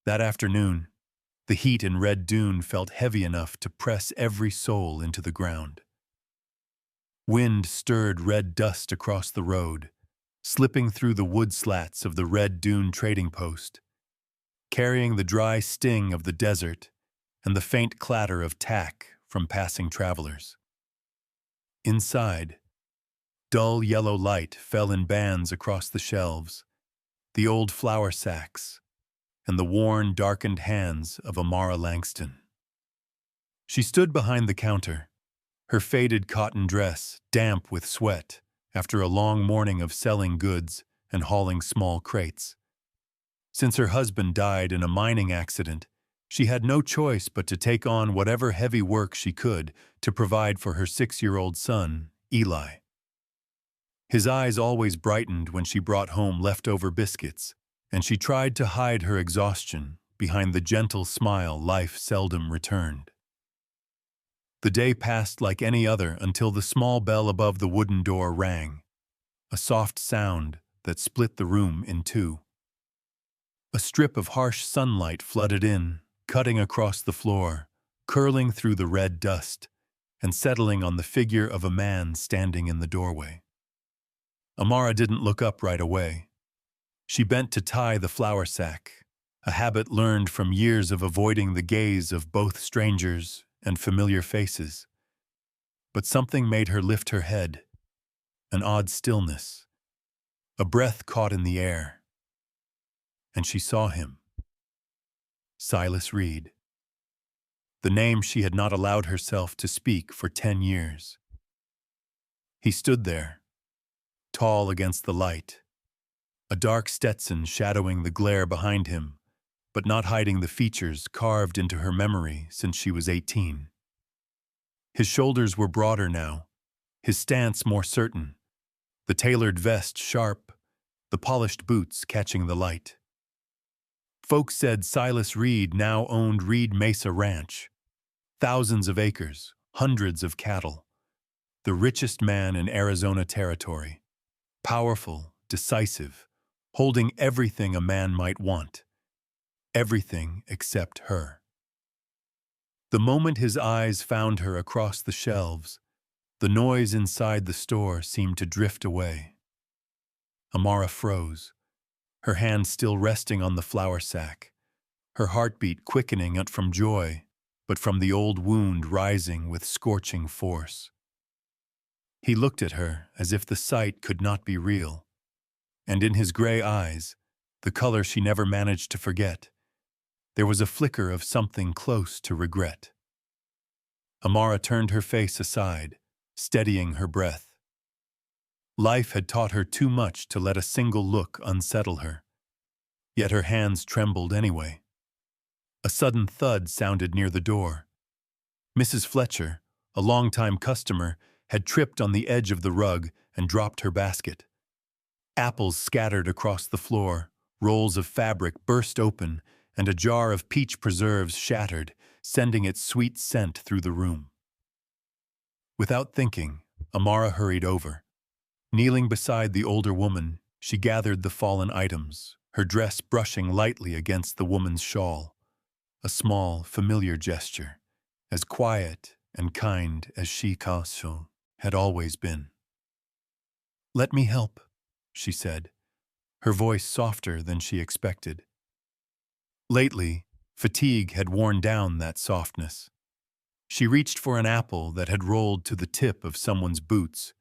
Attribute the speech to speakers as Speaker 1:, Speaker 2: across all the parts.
Speaker 1: That afternoon, the heat in Red Dune felt heavy enough to press every soul into the ground. Wind stirred red dust across the road, slipping through the wood slats of the Red Dune trading post, carrying the dry sting of the desert and the faint clatter of tack from passing travelers. Inside, dull yellow light fell in bands across the shelves, the old flour sacks, and the worn, darkened hands of Amara Langston. She stood behind the counter, her faded cotton dress damp with sweat after a long morning of selling goods and hauling small crates. Since her husband died in a mining accident, she had no choice but to take on whatever heavy work she could to provide for her 6-year-old son, Eli. His eyes always brightened when she brought home leftover biscuits, and she tried to hide her exhaustion behind the gentle smile life seldom returned. The day passed like any other until the small bell above the wooden door rang, a soft sound that split the room in two. A strip of harsh sunlight flooded in, cutting across the floor, curling through the red dust, and settling on the figure of a man standing in the doorway. Amara didn't look up right away. She bent to tie the flour sack, a habit learned from years of avoiding the gaze of both strangers and familiar faces. But something made her lift her head, an odd stillness, a breath caught in the air. And she saw him. Silas Reed. The name she had not allowed herself to speak for 10 years. He stood there, tall against the light, a dark Stetson shadowing the glare behind him, but not hiding the features carved into her memory since she was 18. His shoulders were broader now, his stance more certain, the tailored vest sharp, the polished boots catching the light. Folks said Silas Reed now owned Reed Mesa Ranch, thousands of acres, hundreds of cattle, the richest man in Arizona territory, powerful, decisive, holding everything a man might want, everything except her. The moment his eyes found her across the shelves, the noise inside the store seemed to drift away. Amara froze, her hand still resting on the flour sack, her heartbeat quickening not from joy, but from the old wound rising with scorching force. He looked at her as if the sight could not be real, and in his gray eyes, the color she never managed to forget, there was a flicker of something close to regret. Amara turned her face aside, steadying her breath. Life had taught her too much to let a single look unsettle her, yet her hands trembled anyway. A sudden thud sounded near the door. Mrs. Fletcher, a longtime customer, had tripped on the edge of the rug and dropped her basket. Apples scattered across the floor, rolls of fabric burst open, and a jar of peach preserves shattered, sending its sweet scent through the room. Without thinking, Amara hurried over. Kneeling beside the older woman, she gathered the fallen items, her dress brushing lightly against the woman's shawl. A small, familiar gesture, as quiet and kind as she had always been. "Let me help," she said, her voice softer than she expected. Lately, fatigue had worn down that softness. She reached for an apple that had rolled to the tip of someone's boots,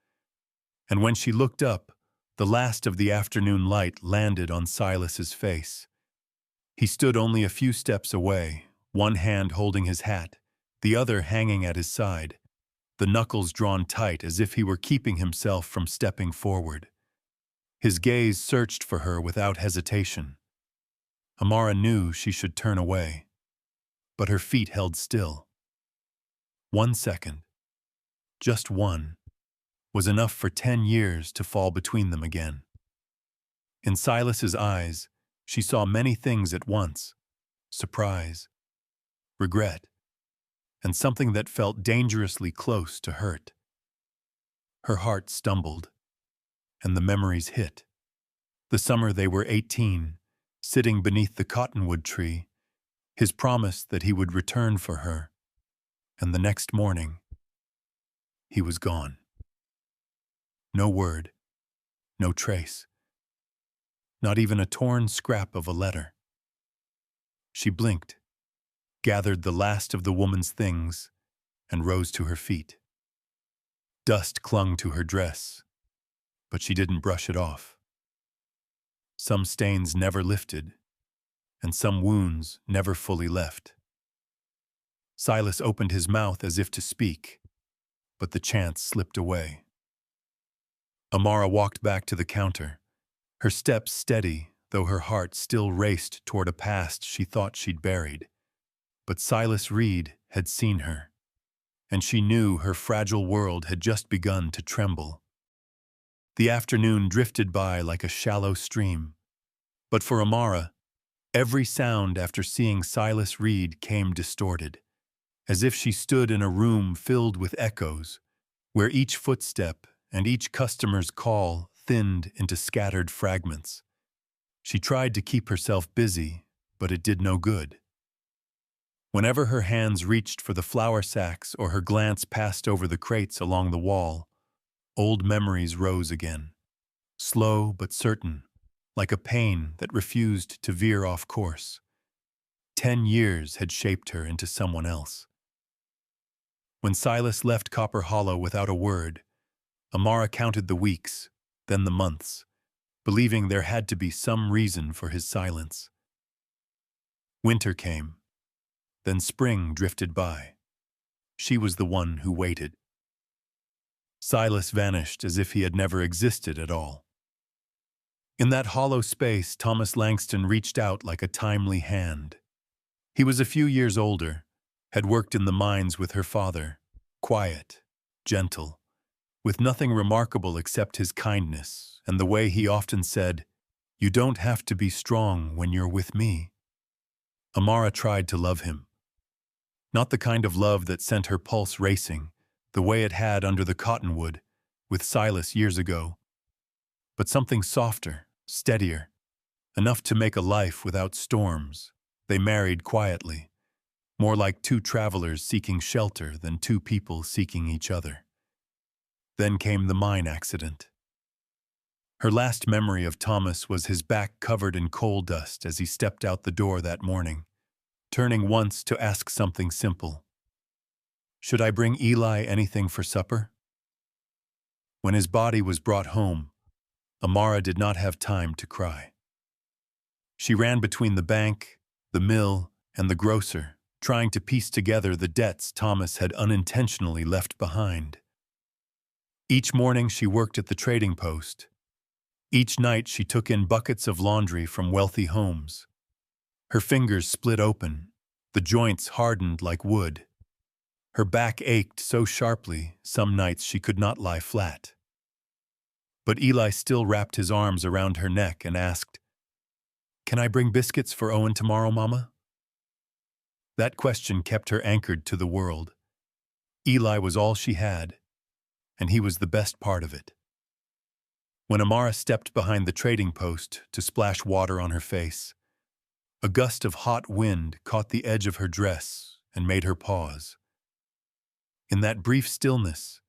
Speaker 1: and when she looked up, the last of the afternoon light landed on Silas's face. He stood only a few steps away, one hand holding his hat, the other hanging at his side, the knuckles drawn tight as if he were keeping himself from stepping forward. His gaze searched for her without hesitation. Amara knew she should turn away, but her feet held still. 1 second, just one, was enough for 10 years to fall between them again. In Silas's eyes, she saw many things at once: surprise, regret, and something that felt dangerously close to hurt. Her heart stumbled, and the memories hit. The summer they were 18, sitting beneath the cottonwood tree, his promise that he would return for her, and the next morning, he was gone. No word, no trace, not even a torn scrap of a letter. She blinked, gathered the last of the woman's things, and rose to her feet. Dust clung to her dress, but she didn't brush it off. Some stains never lifted, and some wounds never fully left. Silas opened his mouth as if to speak, but the chance slipped away. Amara walked back to the counter, her steps steady, though her heart still raced toward a past she thought she'd buried. But Silas Reed had seen her, and she knew her fragile world had just begun to tremble. The afternoon drifted by like a shallow stream, but for Amara, every sound after seeing Silas Reed came distorted, as if she stood in a room filled with echoes, where each footstep and each customer's call thinned into scattered fragments. She tried to keep herself busy, but it did no good. Whenever her hands reached for the flour sacks or her glance passed over the crates along the wall, old memories rose again, slow but certain, like a pain that refused to veer off course. 10 years had shaped her into someone else. When Silas left Copper Hollow without a word, Amara counted the weeks, then the months, believing there had to be some reason for his silence. Winter came. Then spring drifted by. She was the one who waited. Silas vanished as if he had never existed at all. In that hollow space, Thomas Langston reached out like a timely hand. He was a few years older, had worked in the mines with her father, quiet, gentle, with nothing remarkable except his kindness and the way he often said, "You don't have to be strong when you're with me." Amara tried to love him. Not the kind of love that sent her pulse racing, the way it had under the cottonwood with Silas years ago, but something softer, steadier, enough to make a life without storms. They married quietly, more like two travelers seeking shelter than two people seeking each other. Then came the mine accident. Her last memory of Thomas was his back covered in coal dust as he stepped out the door that morning, turning once to ask something simple. "Should I bring Eli anything for supper?" When his body was brought home, Amara did not have time to cry. She ran between the bank, the mill, and the grocer, trying to piece together the debts Thomas had unintentionally left behind. Each morning she worked at the trading post. Each night she took in buckets of laundry from wealthy homes. Her fingers split open, the joints hardened like wood. Her back ached so sharply, some nights she could not lie flat. But Eli still wrapped his arms around her neck and asked, "Can I bring biscuits for Owen tomorrow, Mama?" That question kept her anchored to the world. Eli was all she had, and he was the best part of it. When Amara stepped behind the trading post to splash water on her face, a gust of hot wind caught the edge of her dress and made her pause. In that brief stillness,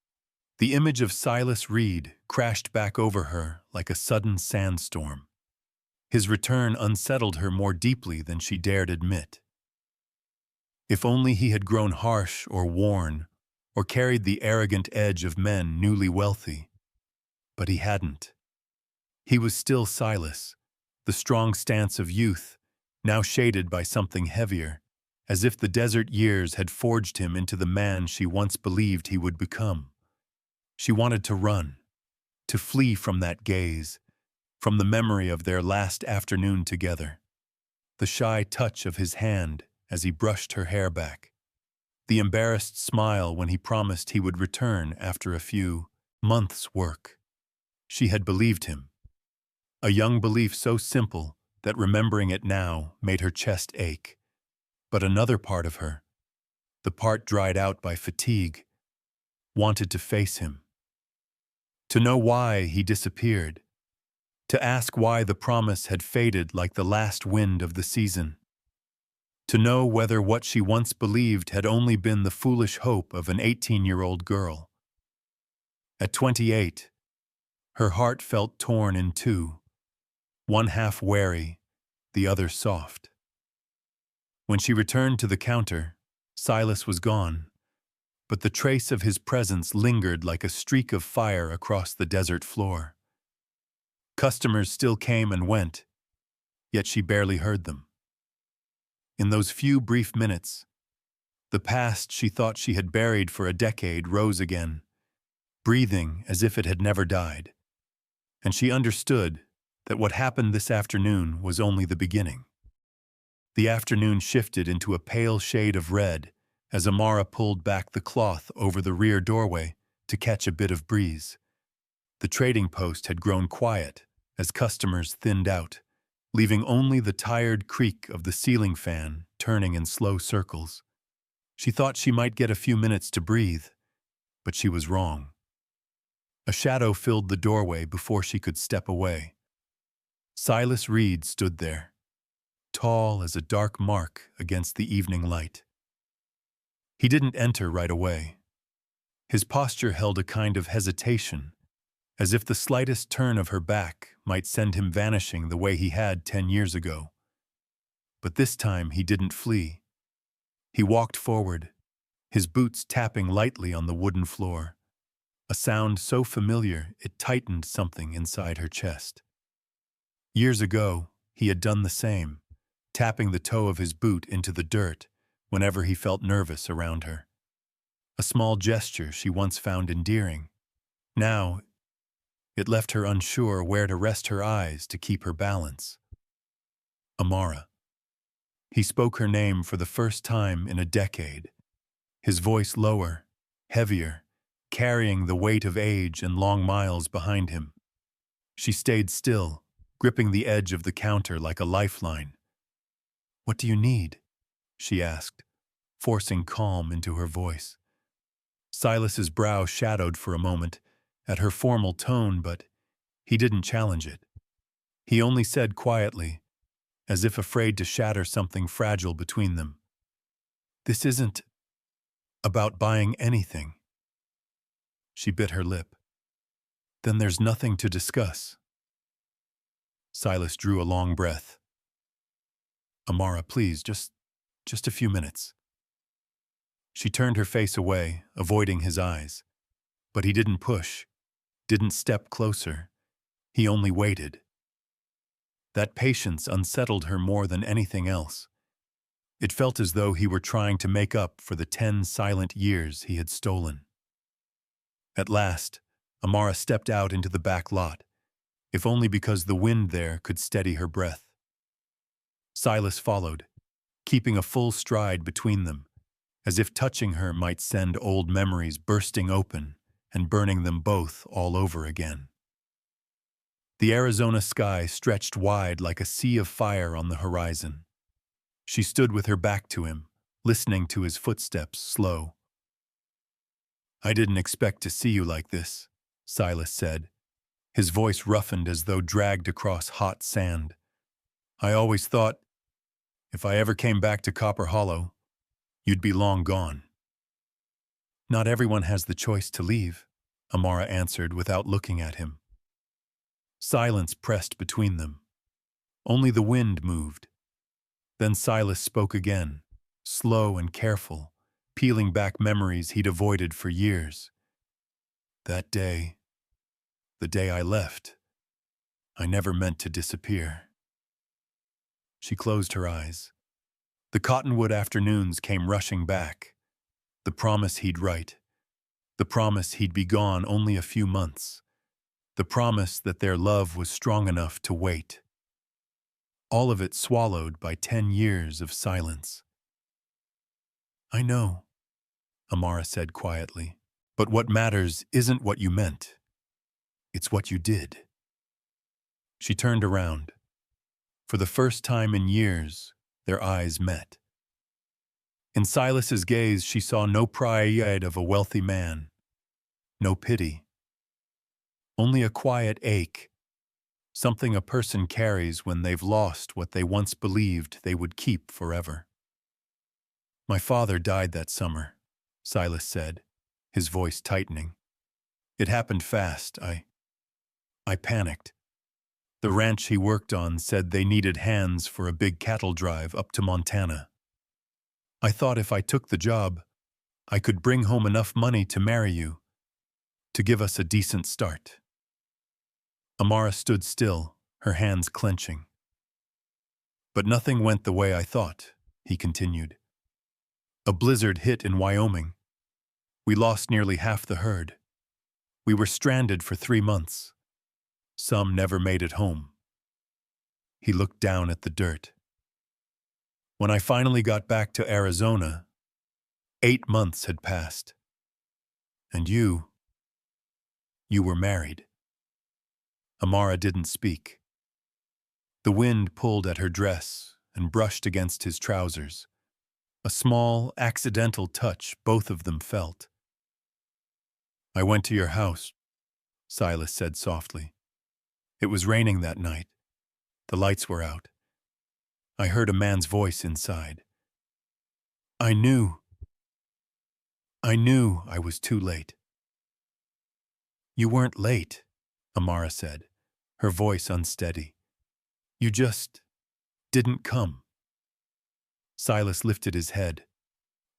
Speaker 1: the image of Silas Reed crashed back over her like a sudden sandstorm. His return unsettled her more deeply than she dared admit. If only he had grown harsh or worn, or carried the arrogant edge of men newly wealthy. But he hadn't. He was still Silas, the strong stance of youth, now shaded by something heavier, as if the desert years had forged him into the man she once believed he would become. She wanted to run, to flee from that gaze, from the memory of their last afternoon together, the shy touch of his hand as he brushed her hair back, the embarrassed smile when he promised he would return after a few months' work. She had believed him, a young belief so simple that remembering it now made her chest ache. But another part of her, the part dried out by fatigue, wanted to face him, to know why he disappeared, to ask why the promise had faded like the last wind of the season. to know whether what she once believed had only been the foolish hope of an 18-year-old girl. At 28, her heart felt torn in two, one half wary, the other soft. When she returned to the counter, Silas was gone, but the trace of his presence lingered like a streak of fire across the desert floor. Customers still came and went, yet she barely heard them. In those few brief minutes, the past she thought she had buried for a decade rose again, breathing as if it had never died. And she understood that what happened this afternoon was only the beginning. The afternoon shifted into a pale shade of red as Amara pulled back the cloth over the rear doorway to catch a bit of breeze. The trading post had grown quiet as customers thinned out, leaving only the tired creak of the ceiling fan turning in slow circles. She thought she might get a few minutes to breathe, but she was wrong. A shadow filled the doorway before she could step away. Silas Reed stood there, tall as a dark mark against the evening light. He didn't enter right away. His posture held a kind of hesitation, as if the slightest turn of her back might send him vanishing the way he had 10 years ago. But this time he didn't flee. He walked forward, his boots tapping lightly on the wooden floor, a sound so familiar it tightened something inside her chest. Years ago, he had done the same, tapping the toe of his boot into the dirt whenever he felt nervous around her. A small gesture she once found endearing. Now, it left her unsure where to rest her eyes to keep her balance. Amara. He spoke her name for the first time in a decade, his voice lower, heavier, carrying the weight of age and long miles behind him. She stayed still, gripping the edge of the counter like a lifeline. "What do you need?" she asked, forcing calm into her voice. Silas's brow shadowed for a moment at her formal tone, but he didn't challenge it. He only said quietly, as if afraid to shatter something fragile between them, "This isn't about buying anything." She bit her lip. "Then there's nothing to discuss." Silas drew a long breath. "Amara, please, just a few minutes." She turned her face away, avoiding his eyes. But he didn't push, didn't step closer. He only waited. That patience unsettled her more than anything else. It felt as though he were trying to make up for the 10 silent years he had stolen. At last, Amara stepped out into the back lot, if only because the wind there could steady her breath. Silas followed, keeping a full stride between them, as if touching her might send old memories bursting open and burning them both all over again. The Arizona sky stretched wide like a sea of fire on the horizon. She stood with her back to him, listening to his footsteps slow. "I didn't expect to see you like this," Silas said, his voice roughened as though dragged across hot sand. "I always thought, if I ever came back to Copper Hollow, you'd be long gone." "Not everyone has the choice to leave," Amara answered without looking at him. Silence pressed between them. Only the wind moved. Then Silas spoke again, slow and careful, peeling back memories he'd avoided for years. "That day, the day I left, I never meant to disappear." She closed her eyes. The cottonwood afternoons came rushing back. The promise he'd write. The promise he'd be gone only a few months. The promise that their love was strong enough to wait. All of it swallowed by 10 years of silence. "I know," Amara said quietly, "but what matters isn't what you meant. It's what you did." She turned around. For the first time in years, their eyes met. In Silas's gaze, she saw no pride of a wealthy man, no pity. Only a quiet ache, something a person carries when they've lost what they once believed they would keep forever. My father died that summer, Silas said, his voice tightening. It happened fast. I panicked. The ranch he worked on said they needed hands for a big cattle drive up to Montana. I thought if I took the job, I could bring home enough money to marry you, to give us a decent start. Amara stood still, her hands clenching. But nothing went the way I thought, he continued. A blizzard hit in Wyoming. We lost nearly half the herd. We were stranded for 3 months. Some never made it home. He looked down at the dirt. When I finally got back to Arizona, 8 months had passed. And you were married. Amara didn't speak. The wind pulled at her dress and brushed against his trousers. A small, accidental touch both of them felt. I went to your house, Silas said softly. It was raining that night. The lights were out. I heard a man's voice inside. I knew I was too late. You weren't late, Amara said, her voice unsteady. You just didn't come. Silas lifted his head.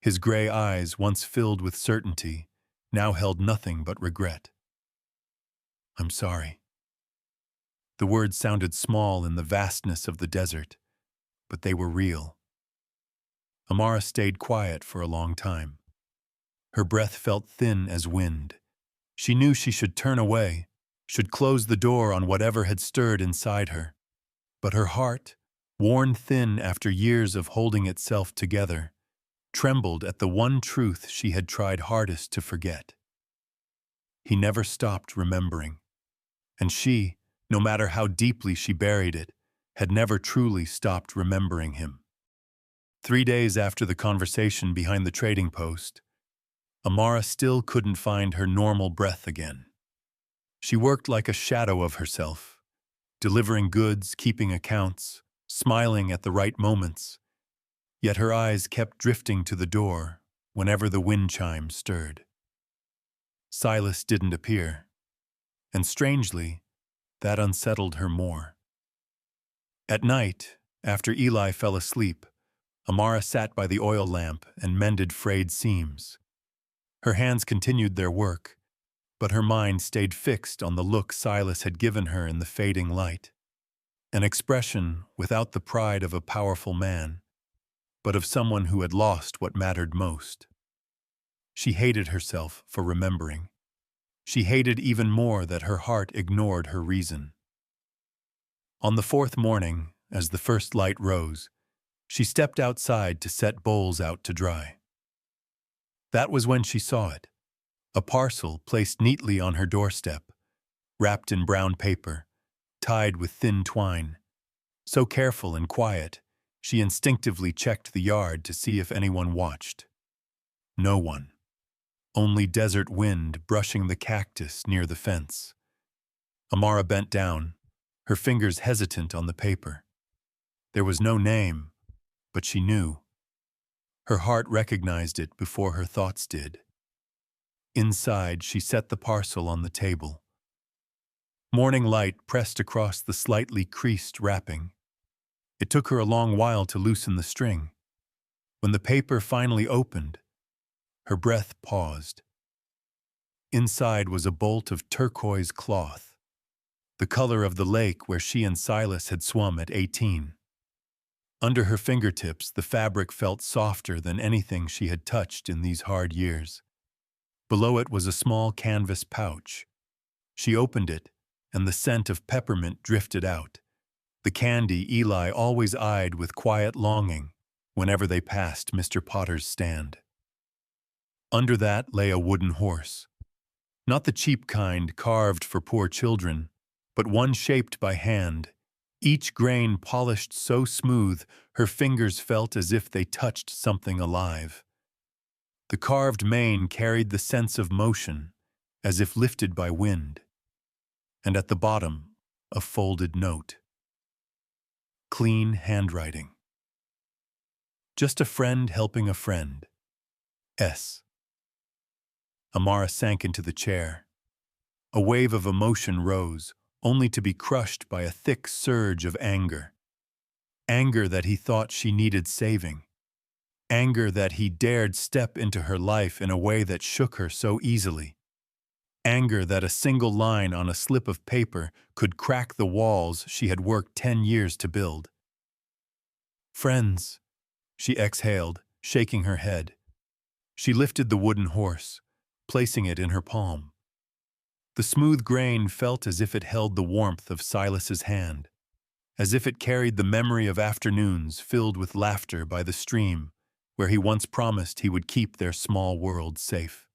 Speaker 1: His gray eyes, once filled with certainty, now held nothing but regret. I'm sorry. The words sounded small in the vastness of the desert, but they were real. Amara stayed quiet for a long time. Her breath felt thin as wind. She knew she should turn away, should close the door on whatever had stirred inside her. But her heart, worn thin after years of holding itself together, trembled at the one truth she had tried hardest to forget. He never stopped remembering, and she, no matter how deeply she buried it, had never truly stopped remembering him. 3 days after the conversation behind the trading post, Amara still couldn't find her normal breath again. She worked like a shadow of herself, delivering goods, keeping accounts, smiling at the right moments, yet her eyes kept drifting to the door whenever the wind chime stirred. Silas didn't appear, and strangely, that unsettled her more. At night, after Eli fell asleep, Amara sat by the oil lamp and mended frayed seams. Her hands continued their work, but her mind stayed fixed on the look Silas had given her in the fading light. An expression without the pride of a powerful man, but of someone who had lost what mattered most. She hated herself for remembering. She hated even more that her heart ignored her reason. On the 4th morning, as the first light rose, she stepped outside to set bowls out to dry. That was when she saw it, a parcel placed neatly on her doorstep, wrapped in brown paper, tied with thin twine. So careful and quiet, she instinctively checked the yard to see if anyone watched. No one. Only desert wind brushing the cactus near the fence. Amara bent down, her fingers hesitant on the paper. There was no name, but she knew. Her heart recognized it before her thoughts did. Inside, she set the parcel on the table. Morning light pressed across the slightly creased wrapping. It took her a long while to loosen the string. When the paper finally opened, her breath paused. Inside was a bolt of turquoise cloth, the color of the lake where she and Silas had swum at 18. Under her fingertips, the fabric felt softer than anything she had touched in these hard years. Below it was a small canvas pouch. She opened it, and the scent of peppermint drifted out, the candy Eli always eyed with quiet longing whenever they passed Mr. Potter's stand. Under that lay a wooden horse. Not the cheap kind carved for poor children, but one shaped by hand, each grain polished so smooth her fingers felt as if they touched something alive. The carved mane carried the sense of motion, as if lifted by wind. And at the bottom, a folded note. Clean handwriting. Just a friend helping a friend. S. Amara sank into the chair. A wave of emotion rose, only to be crushed by a thick surge of anger. Anger that he thought she needed saving. Anger that he dared step into her life in a way that shook her so easily. Anger that a single line on a slip of paper could crack the walls she had worked 10 years to build. "Friends," she exhaled, shaking her head. She lifted the wooden horse, placing it in her palm. The smooth grain felt as if it held the warmth of Silas's hand, as if it carried the memory of afternoons filled with laughter by the stream where he once promised he would keep their small world safe.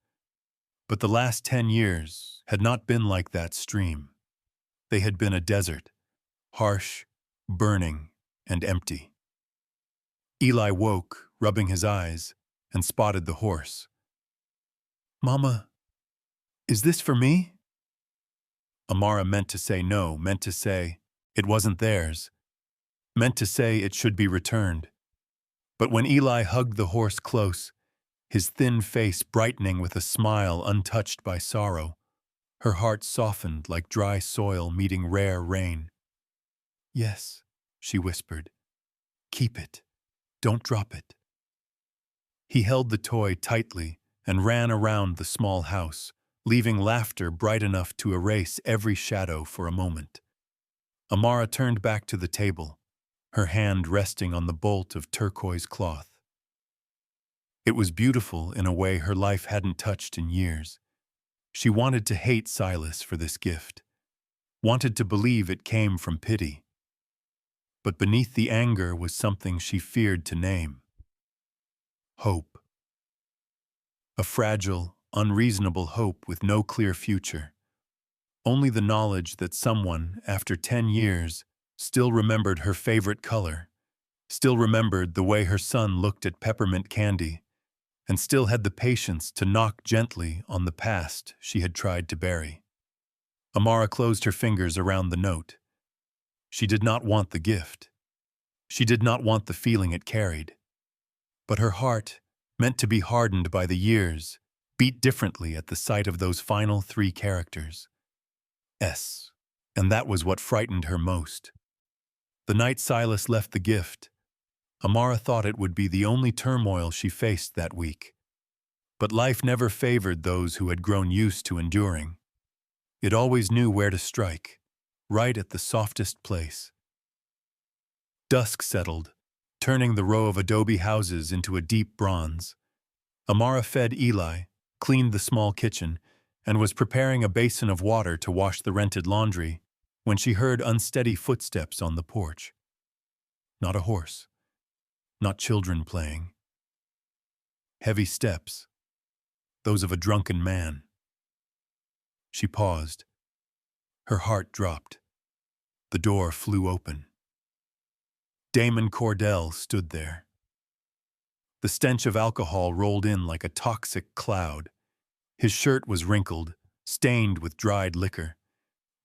Speaker 1: But the last 10 years had not been like that stream. They had been a desert, harsh, burning, and empty. Eli woke, rubbing his eyes, and spotted the horse. "Mama, is this for me?" Amara meant to say no, meant to say it wasn't theirs, meant to say it should be returned. But when Eli hugged the horse close, his thin face brightening with a smile untouched by sorrow, her heart softened like dry soil meeting rare rain. "Yes," she whispered. "Keep it. Don't drop it." He held the toy tightly and ran around the small house, leaving laughter bright enough to erase every shadow for a moment. Amara turned back to the table, her hand resting on the bolt of turquoise cloth. It was beautiful in a way her life hadn't touched in years. She wanted to hate Silas for this gift, wanted to believe it came from pity. But beneath the anger was something she feared to name. Hope. A fragile, unreasonable hope with no clear future. Only the knowledge that someone, after 10 years, still remembered her favorite color, still remembered the way her son looked at peppermint candy, and still had the patience to knock gently on the past she had tried to bury. Amara closed her fingers around the note. She did not want the gift. She did not want the feeling it carried. But her heart, meant to be hardened by the years, beat differently at the sight of those final 3 characters. S. And that was what frightened her most. The night Silas left the gift, Amara thought it would be the only turmoil she faced that week. But life never favored those who had grown used to enduring. It always knew where to strike, right at the softest place. Dusk settled, turning the row of adobe houses into a deep bronze. Amara fed Eli, cleaned the small kitchen, and was preparing a basin of water to wash the rented laundry when she heard unsteady footsteps on the porch. Not a horse. Not children playing. Heavy steps. Those of a drunken man. She paused. Her heart dropped. The door flew open. Damon Cordell stood there. The stench of alcohol rolled in like a toxic cloud. His shirt was wrinkled, stained with dried liquor.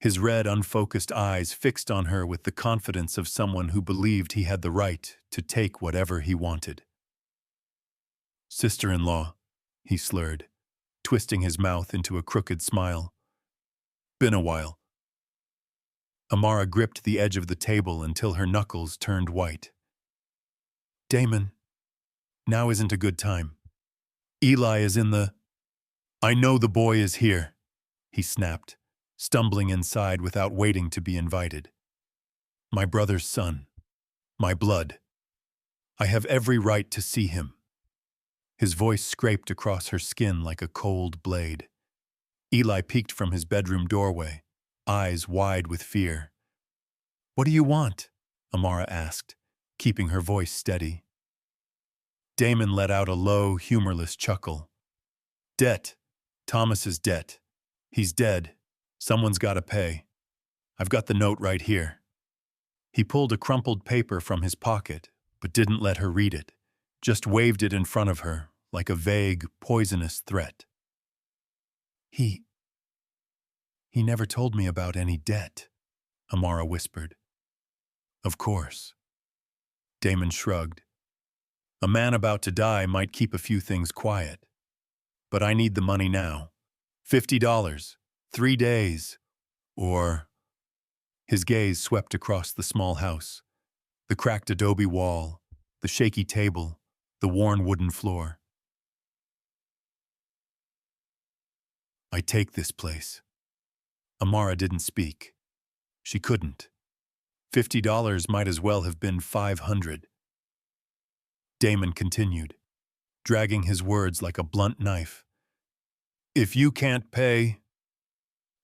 Speaker 1: His red, unfocused eyes fixed on her with the confidence of someone who believed he had the right to take whatever he wanted. "Sister-in-law," he slurred, twisting his mouth into a crooked smile. "Been a while." Amara gripped the edge of the table until her knuckles turned white. "Damon, now isn't a good time. Eli is in the—" "I know the boy is here," he snapped, stumbling inside without waiting to be invited. "My brother's son. My blood. I have every right to see him." His voice scraped across her skin like a cold blade. Eli peeked from his bedroom doorway, eyes wide with fear. "What do you want?" Amara asked, keeping her voice steady. Damon let out a low, humorless chuckle. "Debt. Thomas's debt. He's dead. Someone's got to pay. I've got the note right here." He pulled a crumpled paper from his pocket, but didn't let her read it, just waved it in front of her like a vague, poisonous threat. He never told me about any debt," Amara whispered. "Of course." Damon shrugged. A man about to die might keep a few things quiet. But I need the money now. $50, 3 days, or... His gaze swept across the small house, the cracked adobe wall, the shaky table, the worn wooden floor. I take this place. Amara didn't speak. She couldn't. $50 might as well have been 500. Damon continued, dragging his words like a blunt knife. If you can't pay,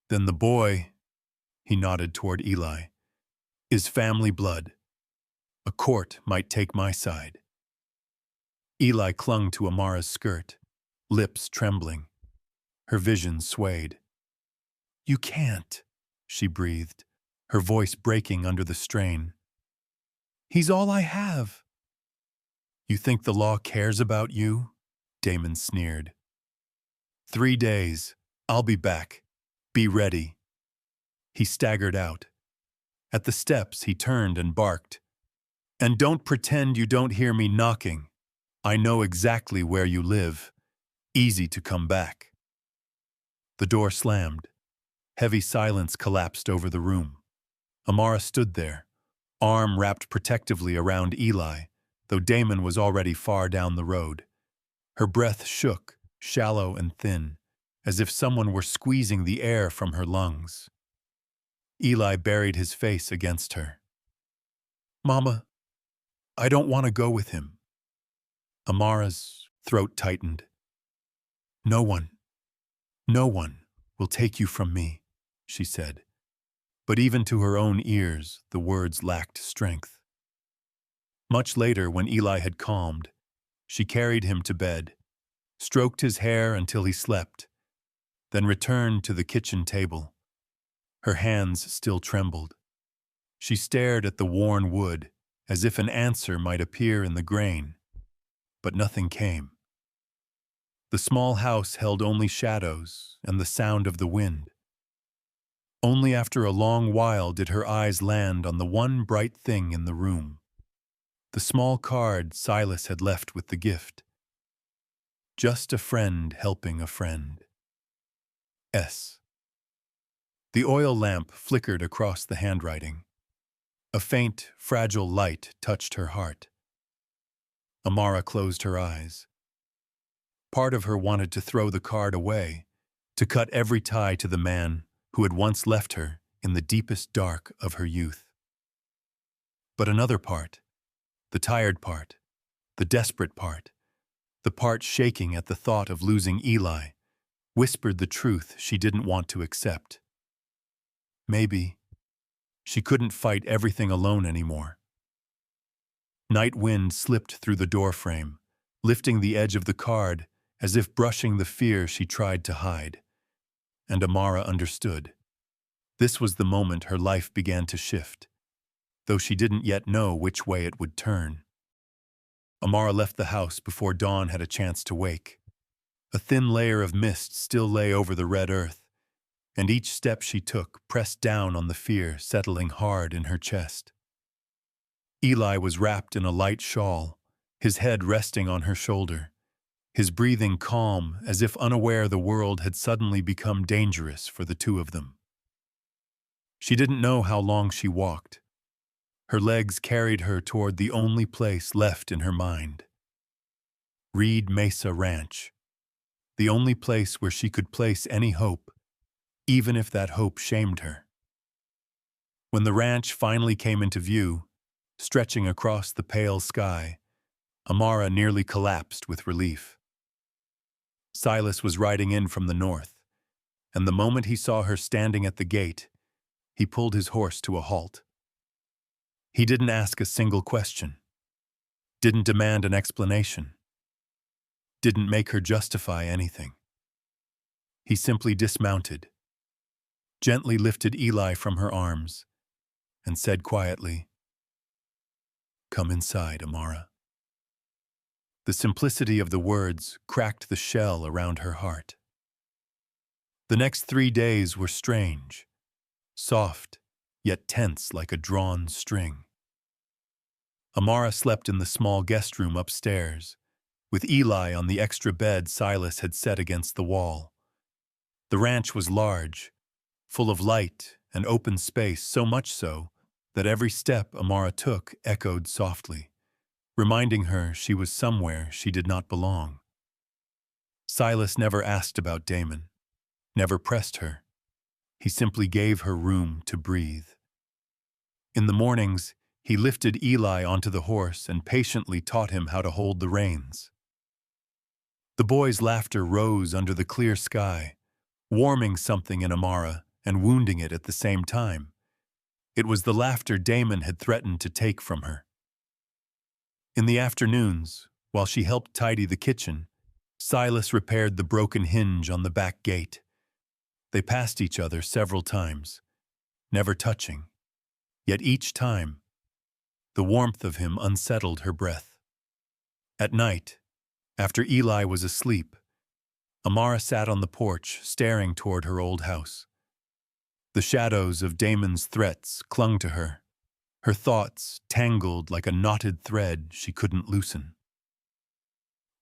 Speaker 1: then the boy, he nodded toward Eli, is family blood. A court might take my side. Eli clung to Amara's skirt, lips trembling. Her vision swayed. You can't, she breathed, her voice breaking under the strain. He's all I have. You think the law cares about you? Damon sneered. 3 days. I'll be back. Be ready. He staggered out. At the steps, he turned and barked. And don't pretend you don't hear me knocking. I know exactly where you live. Easy to come back. The door slammed. Heavy silence collapsed over the room. Amara stood there, arm wrapped protectively around Eli, though Damon was already far down the road. Her breath shook, shallow and thin, as if someone were squeezing the air from her lungs. Eli buried his face against her. Mama, I don't want to go with him. Amara's throat tightened. No one will take you from me, she said. But even to her own ears, the words lacked strength. Much later, when Eli had calmed, she carried him to bed, stroked his hair until he slept, then returned to the kitchen table. Her hands still trembled. She stared at the worn wood, as if an answer might appear in the grain, but nothing came. The small house held only shadows and the sound of the wind. Only after a long while did her eyes land on the one bright thing in the room. The small card Silas had left with the gift. Just a friend helping a friend. S. The oil lamp flickered across the handwriting. A faint, fragile light touched her heart. Amara closed her eyes. Part of her wanted to throw the card away, to cut every tie to the man who had once left her in the deepest dark of her youth. But another part, the tired part, the desperate part, the part shaking at the thought of losing Eli, whispered the truth she didn't want to accept. Maybe she couldn't fight everything alone anymore. Night wind slipped through the doorframe, lifting the edge of the card as if brushing the fear she tried to hide. And Amara understood. This was the moment her life began to shift, though she didn't yet know which way it would turn. Amara left the house before dawn had a chance to wake. A thin layer of mist still lay over the red earth, and each step she took pressed down on the fear settling hard in her chest. Eli was wrapped in a light shawl, his head resting on her shoulder, his breathing calm as if unaware the world had suddenly become dangerous for the two of them. She didn't know how long she walked. Her legs carried her toward the only place left in her mind. Reed Mesa Ranch, the only place where she could place any hope, even if that hope shamed her. When the ranch finally came into view, stretching across the pale sky, Amara nearly collapsed with relief. Silas was riding in from the north, and the moment he saw her standing at the gate, he pulled his horse to a halt. He didn't ask a single question, didn't demand an explanation, didn't make her justify anything. He simply dismounted, gently lifted Eli from her arms, and said quietly, "Come inside, Amara." The simplicity of the words cracked the shell around her heart. The next 3 days were strange, soft, yet tense like a drawn string. Amara slept in the small guest room upstairs, with Eli on the extra bed Silas had set against the wall. The ranch was large, full of light and open space, so much so that every step Amara took echoed softly, reminding her she was somewhere she did not belong. Silas never asked about Damon, never pressed her. He simply gave her room to breathe. In the mornings, he lifted Eli onto the horse and patiently taught him how to hold the reins. The boy's laughter rose under the clear sky, warming something in Amara and wounding it at the same time. It was the laughter Damon had threatened to take from her. In the afternoons, while she helped tidy the kitchen, Silas repaired the broken hinge on the back gate. They passed each other several times, never touching. Yet each time, the warmth of him unsettled her breath. At night, after Eli was asleep, Amara sat on the porch, staring toward her old house. The shadows of Damon's threats clung to her, her thoughts tangled like a knotted thread she couldn't loosen.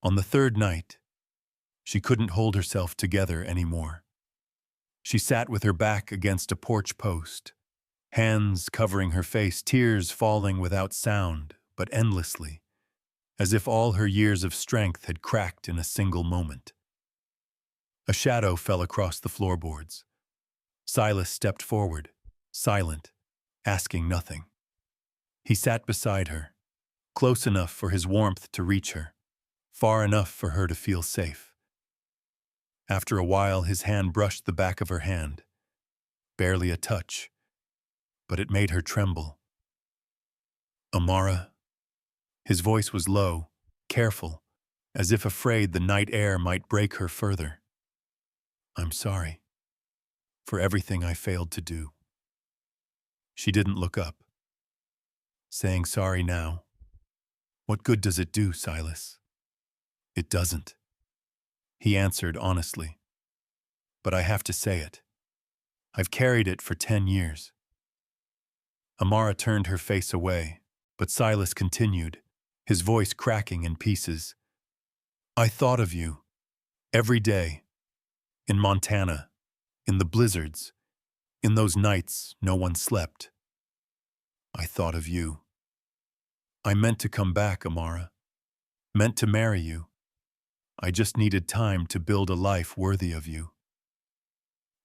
Speaker 1: On the third night, she couldn't hold herself together anymore. She sat with her back against a porch post, hands covering her face, tears falling without sound, but endlessly, as if all her years of strength had cracked in a single moment. A shadow fell across the floorboards. Silas stepped forward, silent, asking nothing. He sat beside her, close enough for his warmth to reach her, far enough for her to feel safe. After a while, his hand brushed the back of her hand. Barely a touch, but it made her tremble. "Amara?" His voice was low, careful, as if afraid the night air might break her further. "I'm sorry for everything I failed to do." She didn't look up. "Saying sorry now, what good does it do, Silas?" "It doesn't," he answered honestly. "But I have to say it. I've carried it for 10 years. Amara turned her face away, but Silas continued, his voice cracking in pieces. "I thought of you every day, in Montana, in the blizzards, in those nights no one slept. I thought of you. I meant to come back, Amara, meant to marry you. I just needed time to build a life worthy of you."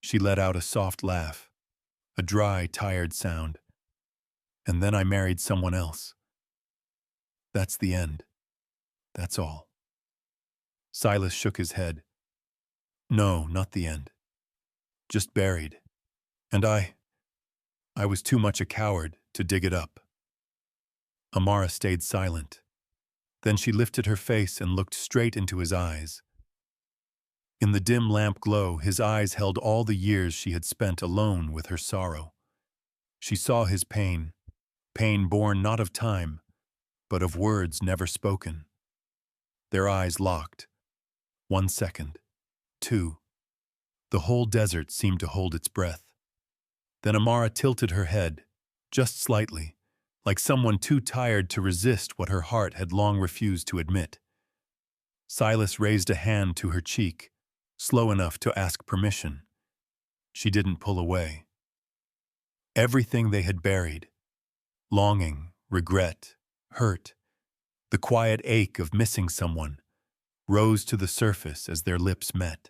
Speaker 1: She let out a soft laugh, a dry, tired sound. "And then I married someone else. That's the end. That's all." Silas shook his head. "No, not the end. Just buried. And I was too much a coward to dig it up." Amara stayed silent. Then she lifted her face and looked straight into his eyes. In the dim lamp glow, his eyes held all the years she had spent alone with her sorrow. She saw his pain born not of time, but of words never spoken. Their eyes locked. 1 second. 2. The whole desert seemed to hold its breath. Then Amara tilted her head, just slightly, like someone too tired to resist what her heart had long refused to admit. Silas raised a hand to her cheek, slow enough to ask permission. She didn't pull away. Everything they had buried, longing, regret, hurt, the quiet ache of missing someone, rose to the surface as their lips met.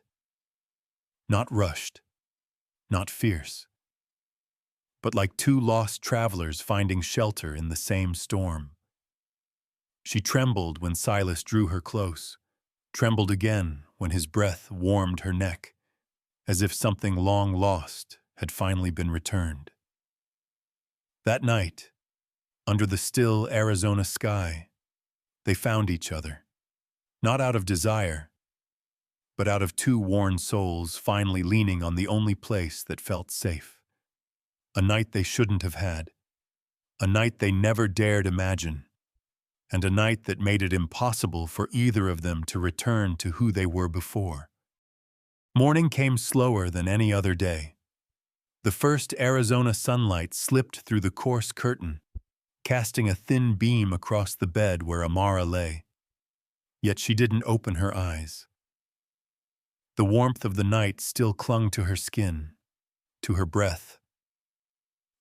Speaker 1: Not rushed, not fierce, but like two lost travelers finding shelter in the same storm. She trembled when Silas drew her close, trembled again when his breath warmed her neck, as if something long lost had finally been returned. That night, under the still Arizona sky, they found each other, not out of desire, but out of two worn souls finally leaning on the only place that felt safe. A night they shouldn't have had, a night they never dared imagine, and a night that made it impossible for either of them to return to who they were before. Morning came slower than any other day. The first Arizona sunlight slipped through the coarse curtain, casting a thin beam across the bed where Amara lay. Yet she didn't open her eyes. The warmth of the night still clung to her skin, to her breath,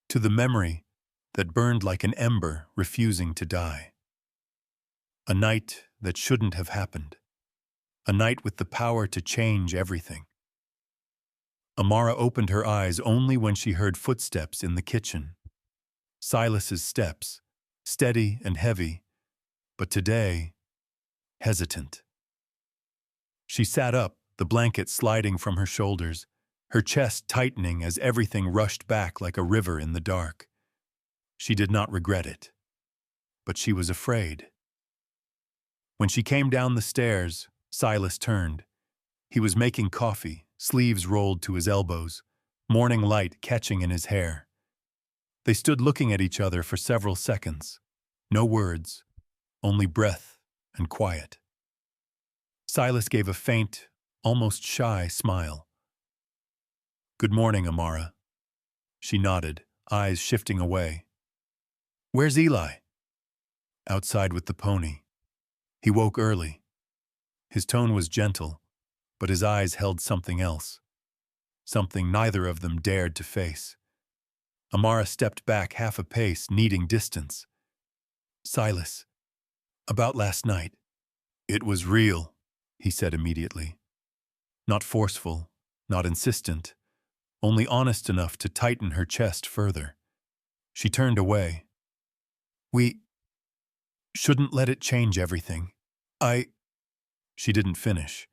Speaker 1: to the memory that burned like an ember refusing to die. A night that shouldn't have happened. A night with the power to change everything. Amara opened her eyes only when she heard footsteps in the kitchen. Silas's steps, steady and heavy, but today, hesitant. She sat up, the blanket sliding from her shoulders, her chest tightening as everything rushed back like a river in the dark. She did not regret it, but she was afraid. When she came down the stairs, Silas turned. He was making coffee, sleeves rolled to his elbows, morning light catching in his hair. They stood looking at each other for several seconds. No words, only breath and quiet. Silas gave a faint, almost shy smile. "Good morning, Amara." She nodded, eyes shifting away. "Where's Eli?" "Outside with the pony. He woke early." His tone was gentle, but his eyes held something else. Something neither of them dared to face. Amara stepped back half a pace, needing distance. "Silas, about last night." "It was real," he said immediately. Not forceful, not insistent, only honest enough to tighten her chest further. She turned away. "We shouldn't let it change everything. She didn't finish.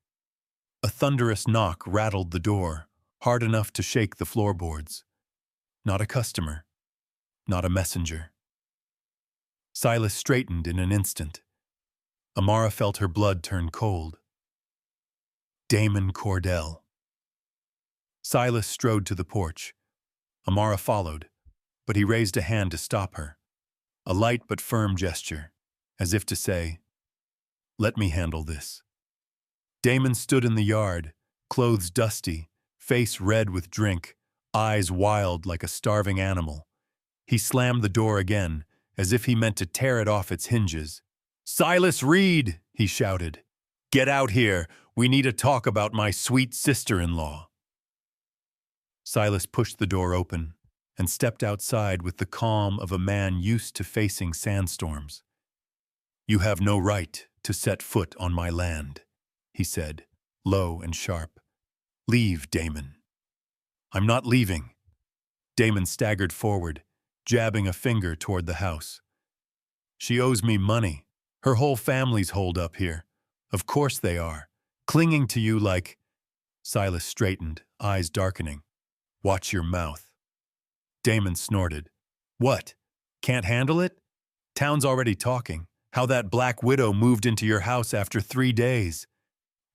Speaker 1: A thunderous knock rattled the door, hard enough to shake the floorboards. Not a customer, not a messenger. Silas straightened in an instant. Amara felt her blood turn cold. Damon Cordell. Silas strode to the porch. Amara followed, but he raised a hand to stop her. A light but firm gesture, as if to say, "Let me handle this." Damon stood in the yard, clothes dusty, face red with drink, eyes wild like a starving animal. He slammed the door again, as if he meant to tear it off its hinges. "Silas Reed!" he shouted. "Get out here! We need to talk about my sweet sister-in-law." Silas pushed the door open and stepped outside with the calm of a man used to facing sandstorms. "You have no right to set foot on my land," he said, low and sharp. "Leave, Damon." "I'm not leaving." Damon staggered forward, jabbing a finger toward the house. "She owes me money. Her whole family's holed up here. Of course they are. Clinging to you like—" Silas straightened, eyes darkening. "Watch your mouth." Damon snorted. "What? Can't handle it? Town's already talking. How that black widow moved into your house after 3 days.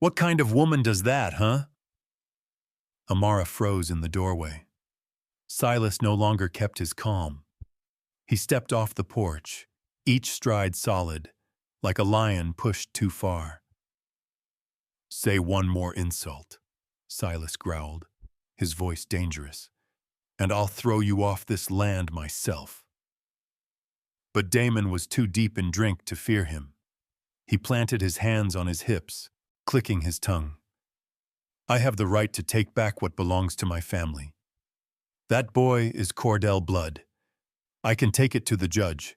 Speaker 1: What kind of woman does that, huh?" Amara froze in the doorway. Silas no longer kept his calm. He stepped off the porch, each stride solid, like a lion pushed too far. "Say one more insult," Silas growled, his voice dangerous, "and I'll throw you off this land myself." But Damon was too deep in drink to fear him. He planted his hands on his hips, clicking his tongue. "I have the right to take back what belongs to my family. That boy is Cordell blood. I can take it to the judge.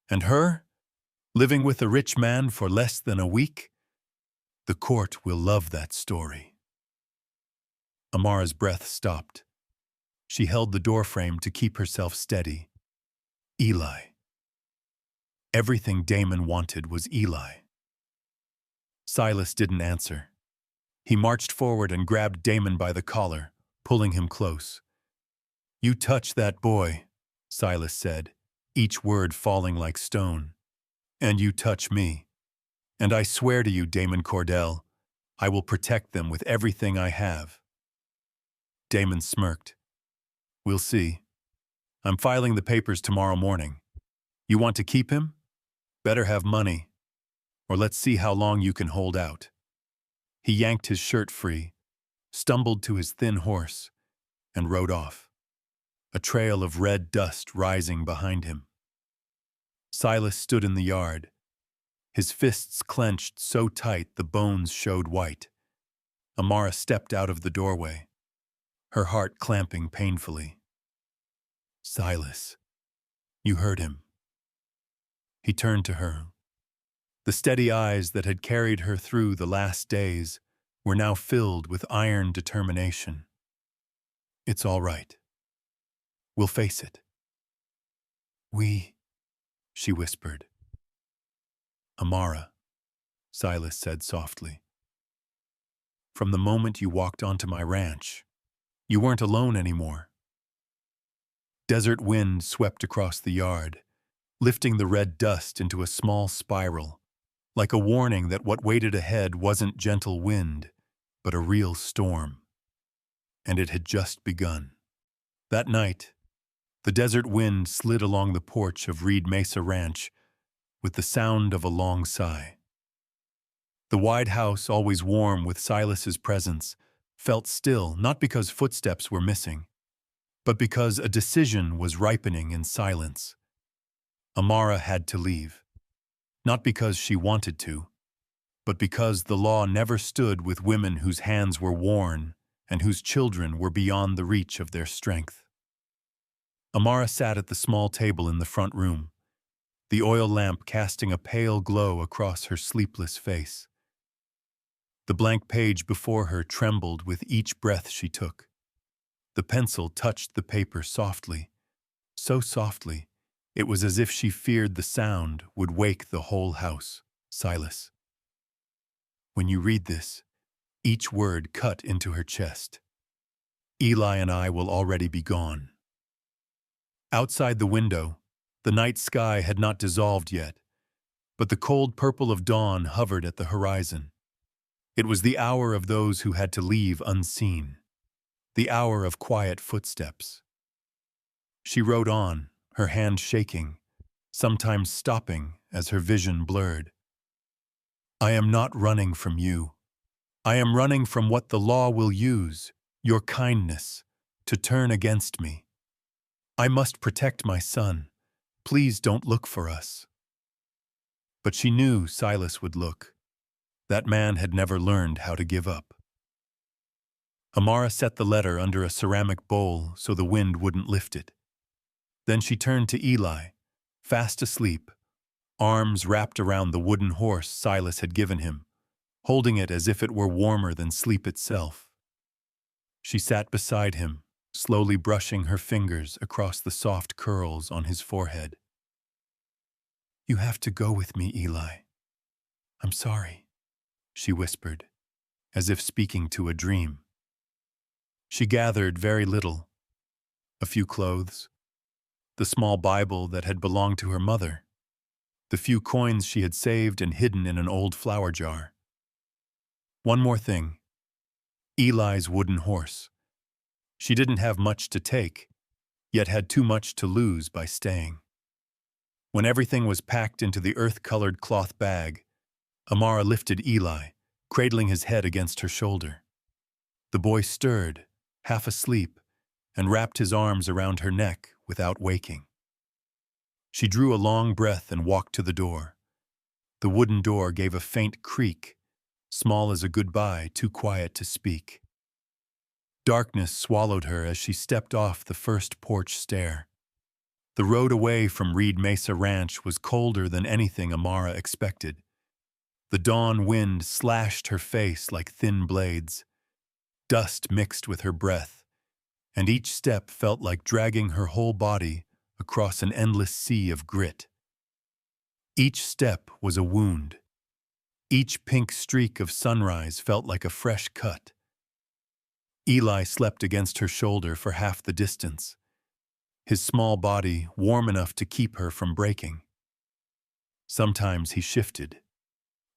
Speaker 1: And her, living with a rich man for less than a week? The court will love that story." Amara's breath stopped. She held the doorframe to keep herself steady. Eli. Everything Damon wanted was Eli. Silas didn't answer. He marched forward and grabbed Damon by the collar, pulling him close. "You touch that boy," Silas said, each word falling like stone. "And you touch me. And I swear to you, Damon Cordell, I will protect them with everything I have." Damon smirked. "We'll see. I'm filing the papers tomorrow morning. You want to keep him? Better have money. Or let's see how long you can hold out." He yanked his shirt free, stumbled to his thin horse, and rode off, a trail of red dust rising behind him. Silas stood in the yard, his fists clenched so tight the bones showed white. Amara stepped out of the doorway, her heart clamping painfully. "Silas, you heard him." He turned to her. The steady eyes that had carried her through the last days were now filled with iron determination. "It's all right. We'll face it." She whispered. "Amara," Silas said softly. "From the moment you walked onto my ranch, you weren't alone anymore." Desert wind swept across the yard, lifting the red dust into a small spiral, like a warning that what waited ahead wasn't gentle wind, but a real storm. And it had just begun. That night, the desert wind slid along the porch of Reed Mesa Ranch with the sound of a long sigh. The wide house, always warm with Silas's presence, felt still, not because footsteps were missing, but because a decision was ripening in silence. Amara had to leave, not because she wanted to, but because the law never stood with women whose hands were worn and whose children were beyond the reach of their strength. Amara sat at the small table in the front room, the oil lamp casting a pale glow across her sleepless face. The blank page before her trembled with each breath she took. The pencil touched the paper softly, so softly, it was as if she feared the sound would wake the whole house. "Silas, when you read this," each word cut into her chest, "Eli and I will already be gone." Outside the window, the night sky had not dissolved yet, but the cold purple of dawn hovered at the horizon. It was the hour of those who had to leave unseen, the hour of quiet footsteps. She wrote on, her hand shaking, sometimes stopping as her vision blurred. "I am not running from you. I am running from what the law will use, your kindness, to turn against me. I must protect my son. Please don't look for us." But she knew Silas would look. That man had never learned how to give up. Amara set the letter under a ceramic bowl so the wind wouldn't lift it. Then she turned to Eli, fast asleep, arms wrapped around the wooden horse Silas had given him, holding it as if it were warmer than sleep itself. She sat beside him, slowly brushing her fingers across the soft curls on his forehead. "You have to go with me, Eli. I'm sorry," she whispered, as if speaking to a dream. She gathered very little. A few clothes, the small Bible that had belonged to her mother, the few coins she had saved and hidden in an old flour jar. One more thing, Eli's wooden horse. She didn't have much to take, yet had too much to lose by staying. When everything was packed into the earth-colored cloth bag, Amara lifted Eli, cradling his head against her shoulder. The boy stirred, half asleep, and wrapped his arms around her neck without waking. She drew a long breath and walked to the door. The wooden door gave a faint creak, small as a goodbye, too quiet to speak. Darkness swallowed her as she stepped off the first porch stair. The road away from Reed Mesa Ranch was colder than anything Amara expected. The dawn wind slashed her face like thin blades. Dust mixed with her breath, and each step felt like dragging her whole body across an endless sea of grit. Each step was a wound. Each pink streak of sunrise felt like a fresh cut. Eli slept against her shoulder for half the distance, his small body warm enough to keep her from breaking. Sometimes he shifted,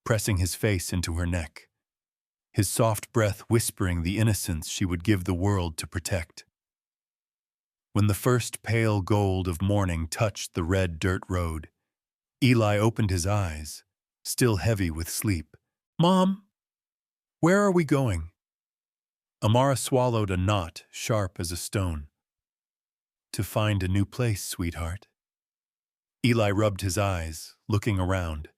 Speaker 1: pressing his face into her neck, his soft breath whispering the innocence she would give the world to protect. When the first pale gold of morning touched the red dirt road, Eli opened his eyes, still heavy with sleep. "Mom, where are we going?" Amara swallowed a knot sharp as a stone. "To find a new place, sweetheart." Eli rubbed his eyes, looking around.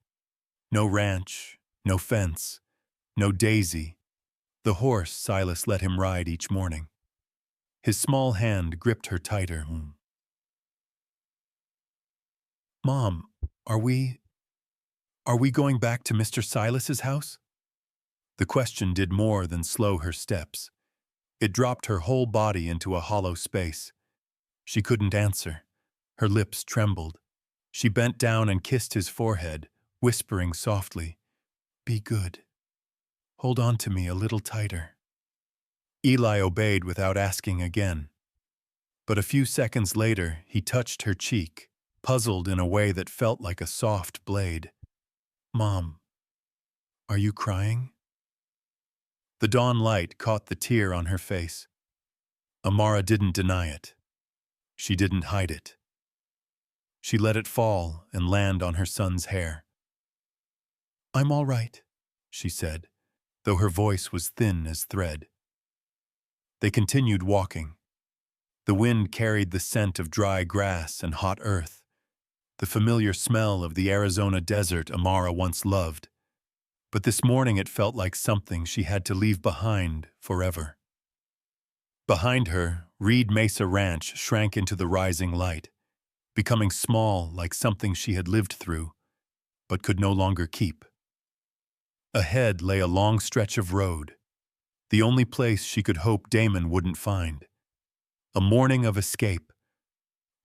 Speaker 1: No ranch, no fence, no Daisy, the horse Silas let him ride each morning. His small hand gripped her tighter. Mom, are we going back to Mr. Silas's house? The question did more than slow her steps. It dropped her whole body into a hollow space. She couldn't answer. Her lips trembled. She bent down and kissed his forehead, whispering softly, "Be good. Hold on to me a little tighter." Eli obeyed without asking again. But a few seconds later, he touched her cheek, puzzled in a way that felt like a soft blade. "Mom, are you crying?" The dawn light caught the tear on her face. Amara didn't deny it. She didn't hide it. She let it fall and land on her son's hair. "I'm all right," she said, though her voice was thin as thread. They continued walking. The wind carried the scent of dry grass and hot earth, the familiar smell of the Arizona desert Amara once loved. But this morning it felt like something she had to leave behind forever. Behind her, Reed Mesa Ranch shrank into the rising light, becoming small like something she had lived through, but could no longer keep. Ahead lay a long stretch of road, the only place she could hope Damon wouldn't find. A morning of escape,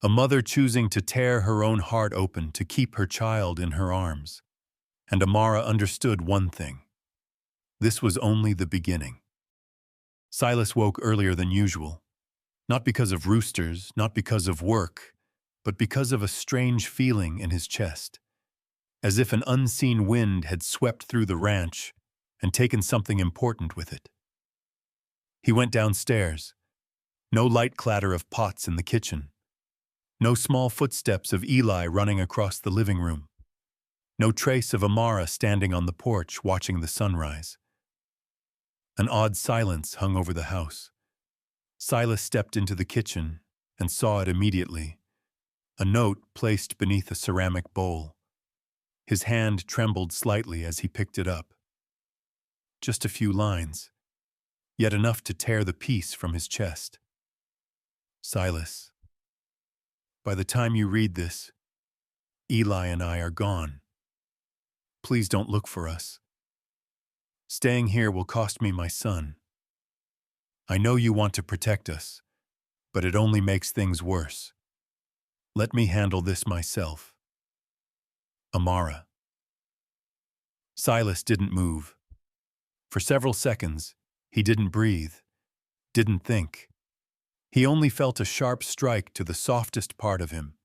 Speaker 1: a mother choosing to tear her own heart open to keep her child in her arms. And Amara understood one thing. This was only the beginning. Silas woke earlier than usual, not because of roosters, not because of work, but because of a strange feeling in his chest, as if an unseen wind had swept through the ranch and taken something important with it. He went downstairs. No light clatter of pots in the kitchen. No small footsteps of Eli running across the living room. No trace of Amara standing on the porch watching the sunrise. An odd silence hung over the house. Silas stepped into the kitchen and saw it immediately. A note placed beneath a ceramic bowl. His hand trembled slightly as he picked it up. Just a few lines, yet enough to tear the peace from his chest. "Silas, by the time you read this, Eli and I are gone. Please don't look for us. Staying here will cost me my son. I know you want to protect us, but it only makes things worse. Let me handle this myself. Amara." Silas didn't move. For several seconds, he didn't breathe, didn't think. He only felt a sharp strike to the softest part of him.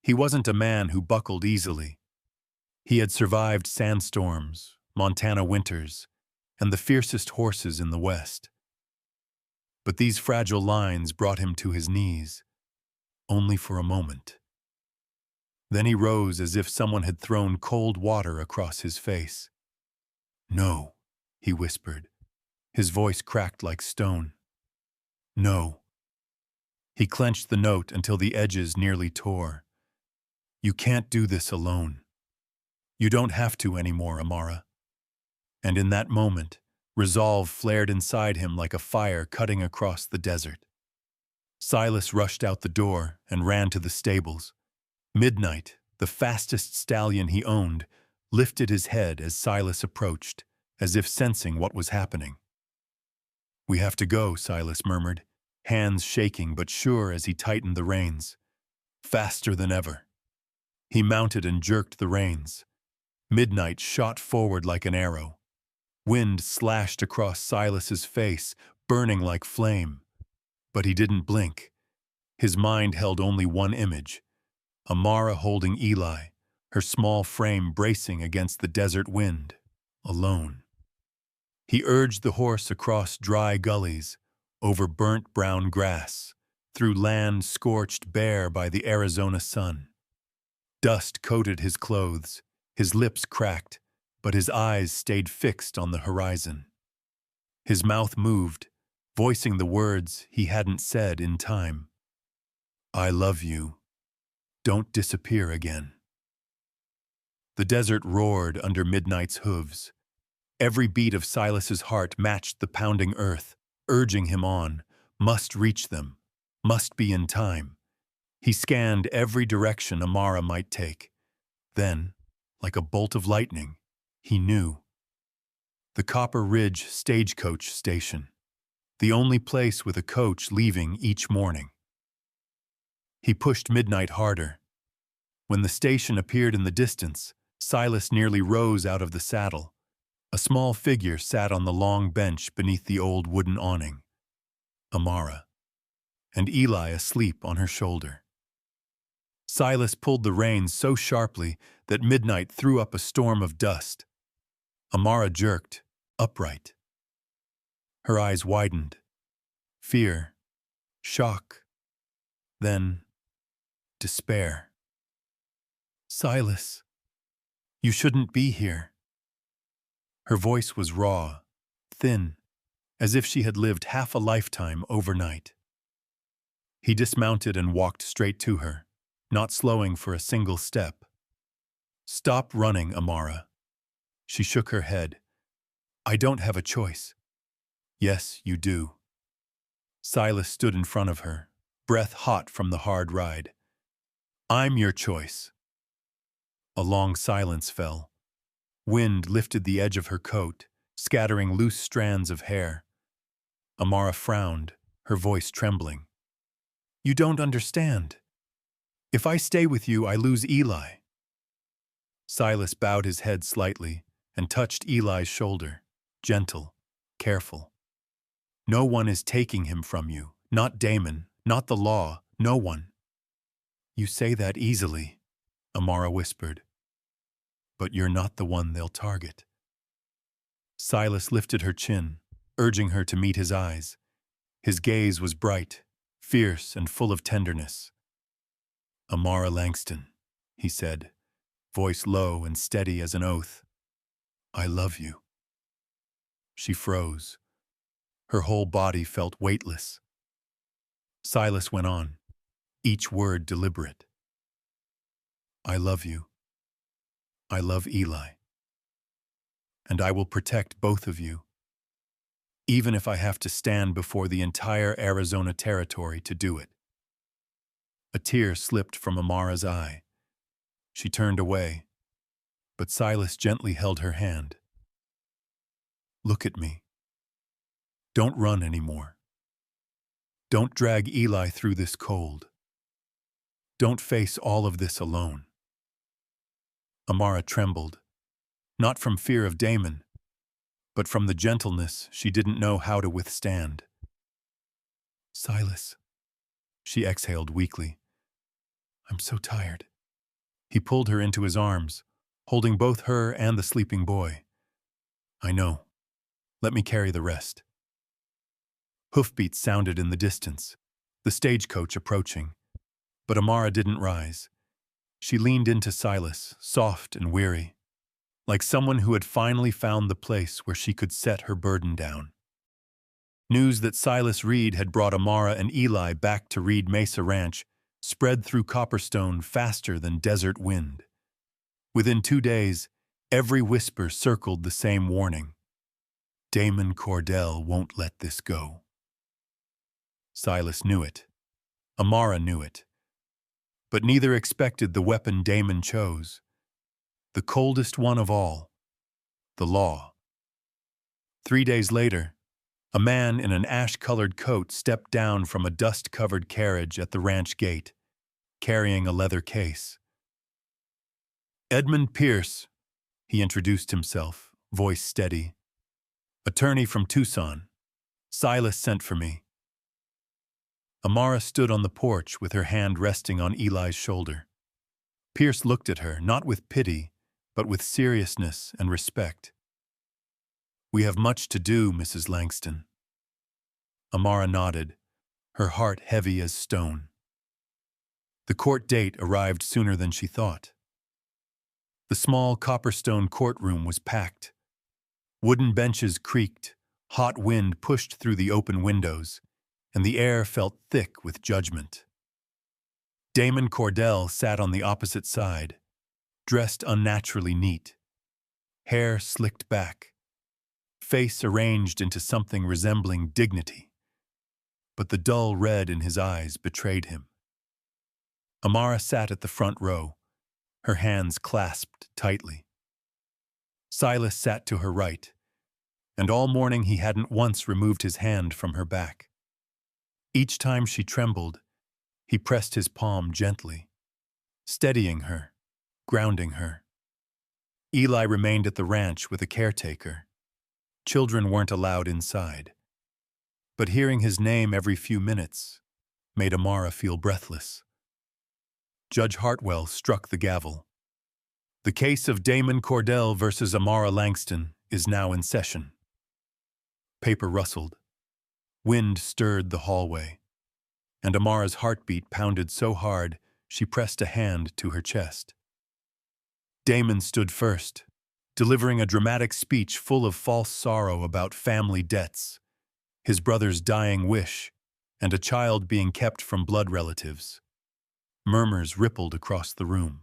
Speaker 1: He wasn't a man who buckled easily. He had survived sandstorms, Montana winters, and the fiercest horses in the West. But these fragile lines brought him to his knees, only for a moment. Then he rose as if someone had thrown cold water across his face. "No," he whispered. His voice cracked like stone. "No." He clenched the note until the edges nearly tore. "You can't do this alone. You don't have to anymore, Amara." And in that moment, resolve flared inside him like a fire cutting across the desert. Silas rushed out the door and ran to the stables. Midnight, the fastest stallion he owned, lifted his head as Silas approached, as if sensing what was happening. "We have to go," Silas murmured, hands shaking but sure as he tightened the reins. Faster than ever. He mounted and jerked the reins. Midnight shot forward like an arrow. Wind slashed across Silas's face, burning like flame. But he didn't blink. His mind held only one image. Amara holding Eli, her small frame bracing against the desert wind, alone. He urged the horse across dry gullies, over burnt brown grass, through land scorched bare by the Arizona sun. Dust coated his clothes, his lips cracked, but his eyes stayed fixed on the horizon. His mouth moved, voicing the words he hadn't said in time. "I love you. Don't disappear again. The desert roared under midnight's hooves. Every beat of Silas's heart matched the pounding earth, urging him on, must reach them, must be in time. He scanned every direction Amara might take. Then, like a bolt of lightning, he knew. The Copper Ridge stagecoach station, the only place with a coach leaving each morning. He pushed midnight harder. When the station appeared in the distance, Silas nearly rose out of the saddle. A small figure sat on the long bench beneath the old wooden awning. Amara, and Eli asleep on her shoulder. Silas pulled the reins so sharply that midnight threw up a storm of dust. Amara jerked, upright. Her eyes widened. Fear, shock, then despair. Silas, you shouldn't be here. Her voice was raw, thin, as if she had lived half a lifetime overnight. He dismounted and walked straight to her, not slowing for a single step. Stop running, Amara. She shook her head. I don't have a choice. Yes, you do. Silas stood in front of her, breath hot from the hard ride. I'm your choice. A long silence fell. Wind lifted the edge of her coat, scattering loose strands of hair. Amara frowned, her voice trembling. You don't understand. If I stay with you, I lose Eli. Silas bowed his head slightly and touched Eli's shoulder, gentle, careful. No one is taking him from you, not Damon, not the law, no one. You say that easily, Amara whispered. But you're not the one they'll target. Silas lifted her chin, urging her to meet his eyes. His gaze was bright, fierce, and full of tenderness. Amara Langston, he said, voice low and steady as an oath. I love you. She froze. Her whole body felt weightless. Silas went on, each word deliberate. I love you. I love Eli. And I will protect both of you, even if I have to stand before the entire Arizona territory to do it. A tear slipped from Amara's eye. She turned away, but Silas gently held her hand. Look at me. Don't run anymore. Don't drag Eli through this cold. Don't face all of this alone. Amara trembled, not from fear of Damon, but from the gentleness she didn't know how to withstand. Silas, she exhaled weakly. I'm so tired. He pulled her into his arms, holding both her and the sleeping boy. I know. Let me carry the rest. Hoofbeats sounded in the distance, the stagecoach approaching. But Amara didn't rise. She leaned into Silas, soft and weary, like someone who had finally found the place where she could set her burden down. News that Silas Reed had brought Amara and Eli back to Reed Mesa Ranch spread through Copperstone faster than desert wind. Within 2 days, every whisper circled the same warning. Damon Cordell won't let this go. Silas knew it. Amara knew it. But neither expected the weapon Damon chose. The coldest one of all, the law. 3 days later, a man in an ash-colored coat stepped down from a dust-covered carriage at the ranch gate, carrying a leather case. Edmund Pierce, he introduced himself, voice steady. Attorney from Tucson. Silas sent for me. Amara stood on the porch with her hand resting on Eli's shoulder. Pierce looked at her, not with pity, but with seriousness and respect. We have much to do, Mrs. Langston. Amara nodded, her heart heavy as stone. The court date arrived sooner than she thought. The small Copperstone courtroom was packed. Wooden benches creaked, hot wind pushed through the open windows, and the air felt thick with judgment. Damon Cordell sat on the opposite side, dressed unnaturally neat, hair slicked back, face arranged into something resembling dignity. But the dull red in his eyes betrayed him. Amara sat at the front row, her hands clasped tightly. Silas sat to her right, and all morning he hadn't once removed his hand from her back. Each time she trembled, he pressed his palm gently, steadying her, grounding her. Eli remained at the ranch with a caretaker. Children weren't allowed inside. But hearing his name every few minutes made Amara feel breathless. Judge Hartwell struck the gavel. The case of Damon Cordell versus Amara Langston is now in session. Paper rustled. Wind stirred the hallway, and Amara's heartbeat pounded so hard she pressed a hand to her chest. Damon stood first, delivering a dramatic speech full of false sorrow about family debts, his brother's dying wish, and a child being kept from blood relatives. Murmurs rippled across the room.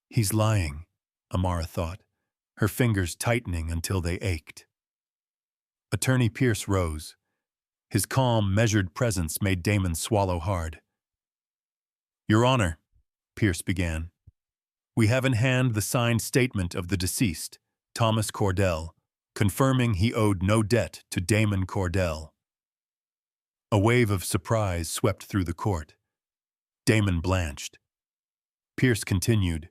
Speaker 1: He's lying, Amara thought, her fingers tightening until they ached. Attorney Pierce rose. His calm, measured presence made Damon swallow hard. Your Honor, Pierce began, we have in hand the signed statement of the deceased, Thomas Cordell, confirming he owed no debt to Damon Cordell. A wave of surprise swept through the court. Damon blanched. Pierce continued,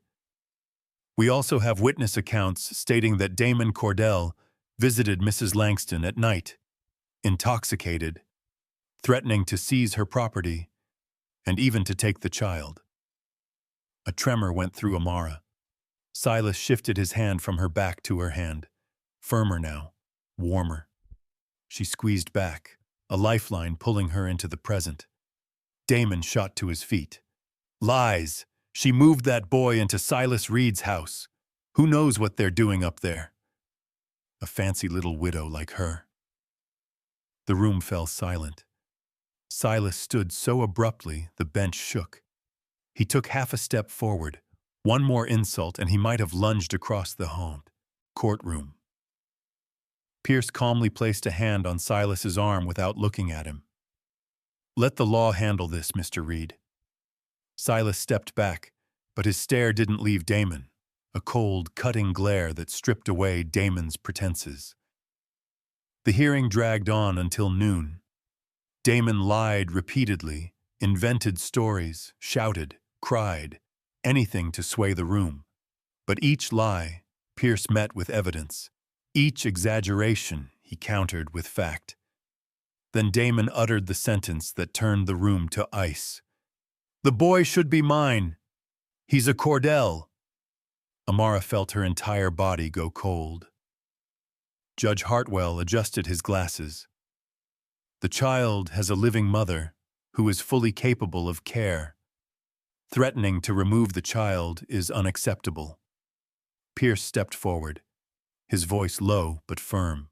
Speaker 1: we also have witness accounts stating that Damon Cordell visited Mrs. Langston at night, intoxicated, threatening to seize her property, and even to take the child. A tremor went through Amara. Silas shifted his hand from her back to her hand, firmer now, warmer. She squeezed back, a lifeline pulling her into the present. Damon shot to his feet. Lies! She moved that boy into Silas Reed's house. Who knows what they're doing up there? A fancy little widow like her. The room fell silent. Silas stood so abruptly the bench shook. He took half a step forward. One more insult and he might have lunged across the courtroom. Pierce calmly placed a hand on Silas's arm without looking at him. Let the law handle this, Mr. Reed. Silas stepped back, but his stare didn't leave Damon, a cold, cutting glare that stripped away Damon's pretenses. The hearing dragged on until noon. Damon lied repeatedly, invented stories, shouted, cried, anything to sway the room. But each lie, Pierce met with evidence. Each exaggeration, he countered with fact. Then Damon uttered the sentence that turned the room to ice. The boy should be mine. He's a Cordell. Amara felt her entire body go cold. Judge Hartwell adjusted his glasses. The child has a living mother who is fully capable of care. Threatening to remove the child is unacceptable. Pierce stepped forward, his voice low but firm.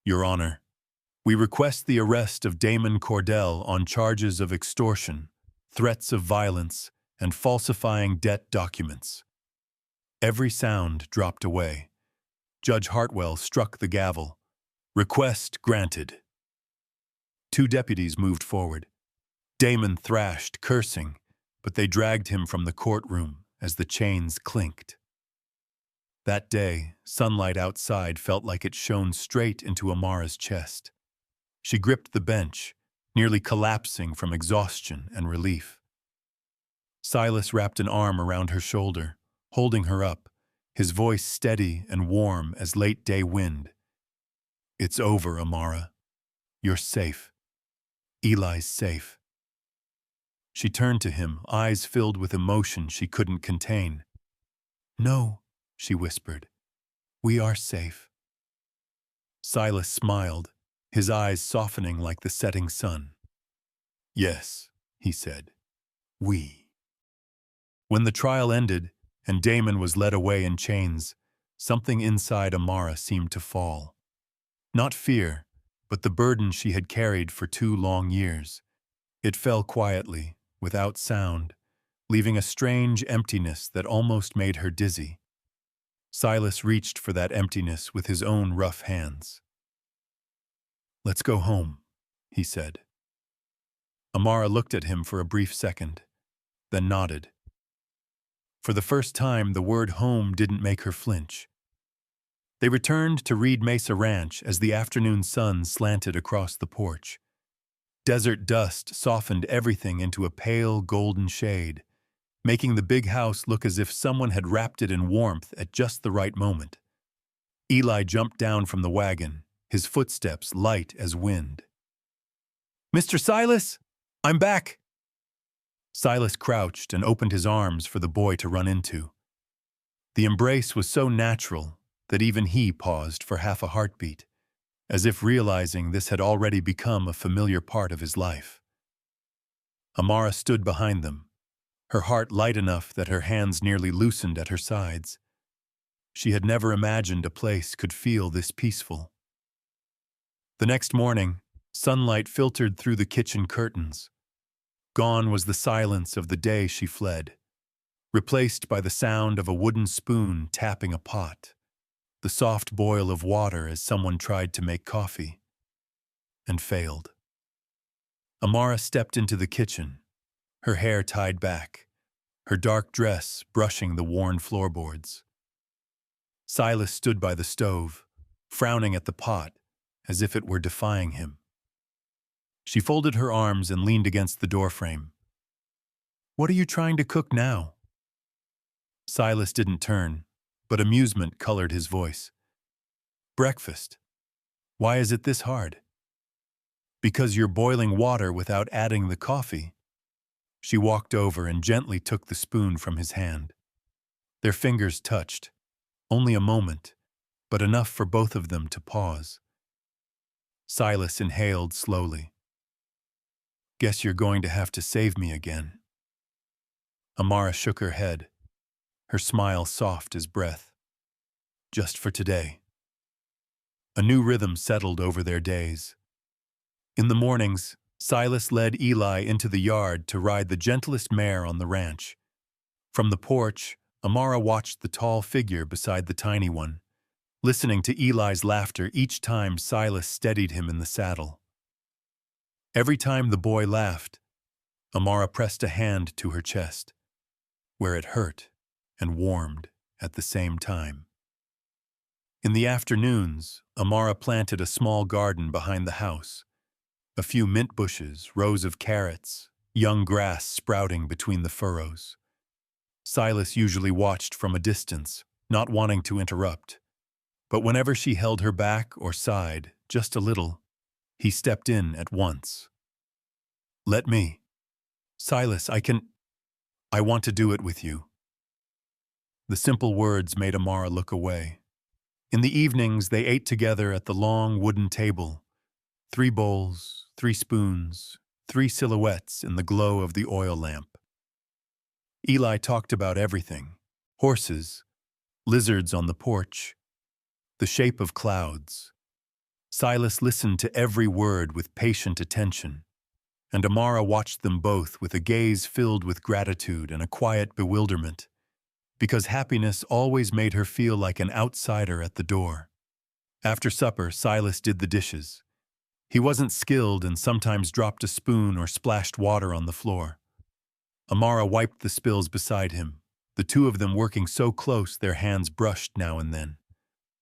Speaker 1: Your Honor, we request the arrest of Damon Cordell on charges of extortion, threats of violence, and falsifying debt documents. Every sound dropped away. Judge Hartwell struck the gavel. Request granted. Two deputies moved forward. Damon thrashed, cursing, but they dragged him from the courtroom as the chains clinked. That day, sunlight outside felt like it shone straight into Amara's chest. She gripped the bench, nearly collapsing from exhaustion and relief. Silas wrapped an arm around her shoulder, holding her up, his voice steady and warm as late-day wind. It's over, Amara. You're safe. Eli's safe. She turned to him, eyes filled with emotion she couldn't contain. No, she whispered. We are safe. Silas smiled, his eyes softening like the setting sun. Yes, he said. We. When the trial ended and Damon was led away in chains, something inside Amara seemed to fall. Not fear, but the burden she had carried for 2 long years. It fell quietly, without sound, leaving a strange emptiness that almost made her dizzy. Silas reached for that emptiness with his own rough hands. "Let's go home," he said. Amara looked at him for a brief second, then nodded. For the first time, the word home didn't make her flinch. They returned to Reed Mesa Ranch as the afternoon sun slanted across the porch. Desert dust softened everything into a pale golden shade, making the big house look as if someone had wrapped it in warmth at just the right moment. Eli jumped down from the wagon, his footsteps light as wind. "Mr. Silas, I'm back!" Silas crouched and opened his arms for the boy to run into. The embrace was so natural that even he paused for half a heartbeat, as if realizing this had already become a familiar part of his life. Amara stood behind them, her heart light enough that her hands nearly loosened at her sides. She had never imagined a place could feel this peaceful. The next morning, sunlight filtered through the kitchen curtains. Gone was the silence of the day she fled, replaced by the sound of a wooden spoon tapping a pot, the soft boil of water as someone tried to make coffee, and failed. Amara stepped into the kitchen, her hair tied back, her dark dress brushing the worn floorboards. Silas stood by the stove, frowning at the pot as if it were defying him. She folded her arms and leaned against the doorframe. "What are you trying to cook now?" Silas didn't turn, but amusement colored his voice. "Breakfast. Why is it this hard?" "Because you're boiling water without adding the coffee." She walked over and gently took the spoon from his hand. Their fingers touched, only a moment, but enough for both of them to pause. Silas inhaled slowly. "Guess you're going to have to save me again." Amara shook her head, her smile soft as breath. "Just for today." A new rhythm settled over their days. In the mornings, Silas led Eli into the yard to ride the gentlest mare on the ranch. From the porch, Amara watched the tall figure beside the tiny one, listening to Eli's laughter each time Silas steadied him in the saddle. Every time the boy laughed, Amara pressed a hand to her chest, where it hurt and warmed at the same time. In the afternoons, Amara planted a small garden behind the house. A few mint bushes, rows of carrots, young grass sprouting between the furrows. Silas usually watched from a distance, not wanting to interrupt. But whenever she held her back or sighed, just a little, he stepped in at once. "Let me. Silas, I want to do it with you." The simple words made Amara look away. In the evenings, they ate together at the long wooden table. 3 bowls, 3 spoons, 3 silhouettes in the glow of the oil lamp. Eli talked about everything: horses, lizards on the porch, the shape of clouds. Silas listened to every word with patient attention, and Amara watched them both with a gaze filled with gratitude and a quiet bewilderment, because happiness always made her feel like an outsider at the door. After supper, Silas did the dishes. He wasn't skilled and sometimes dropped a spoon or splashed water on the floor. Amara wiped the spills beside him, the two of them working so close their hands brushed now and then.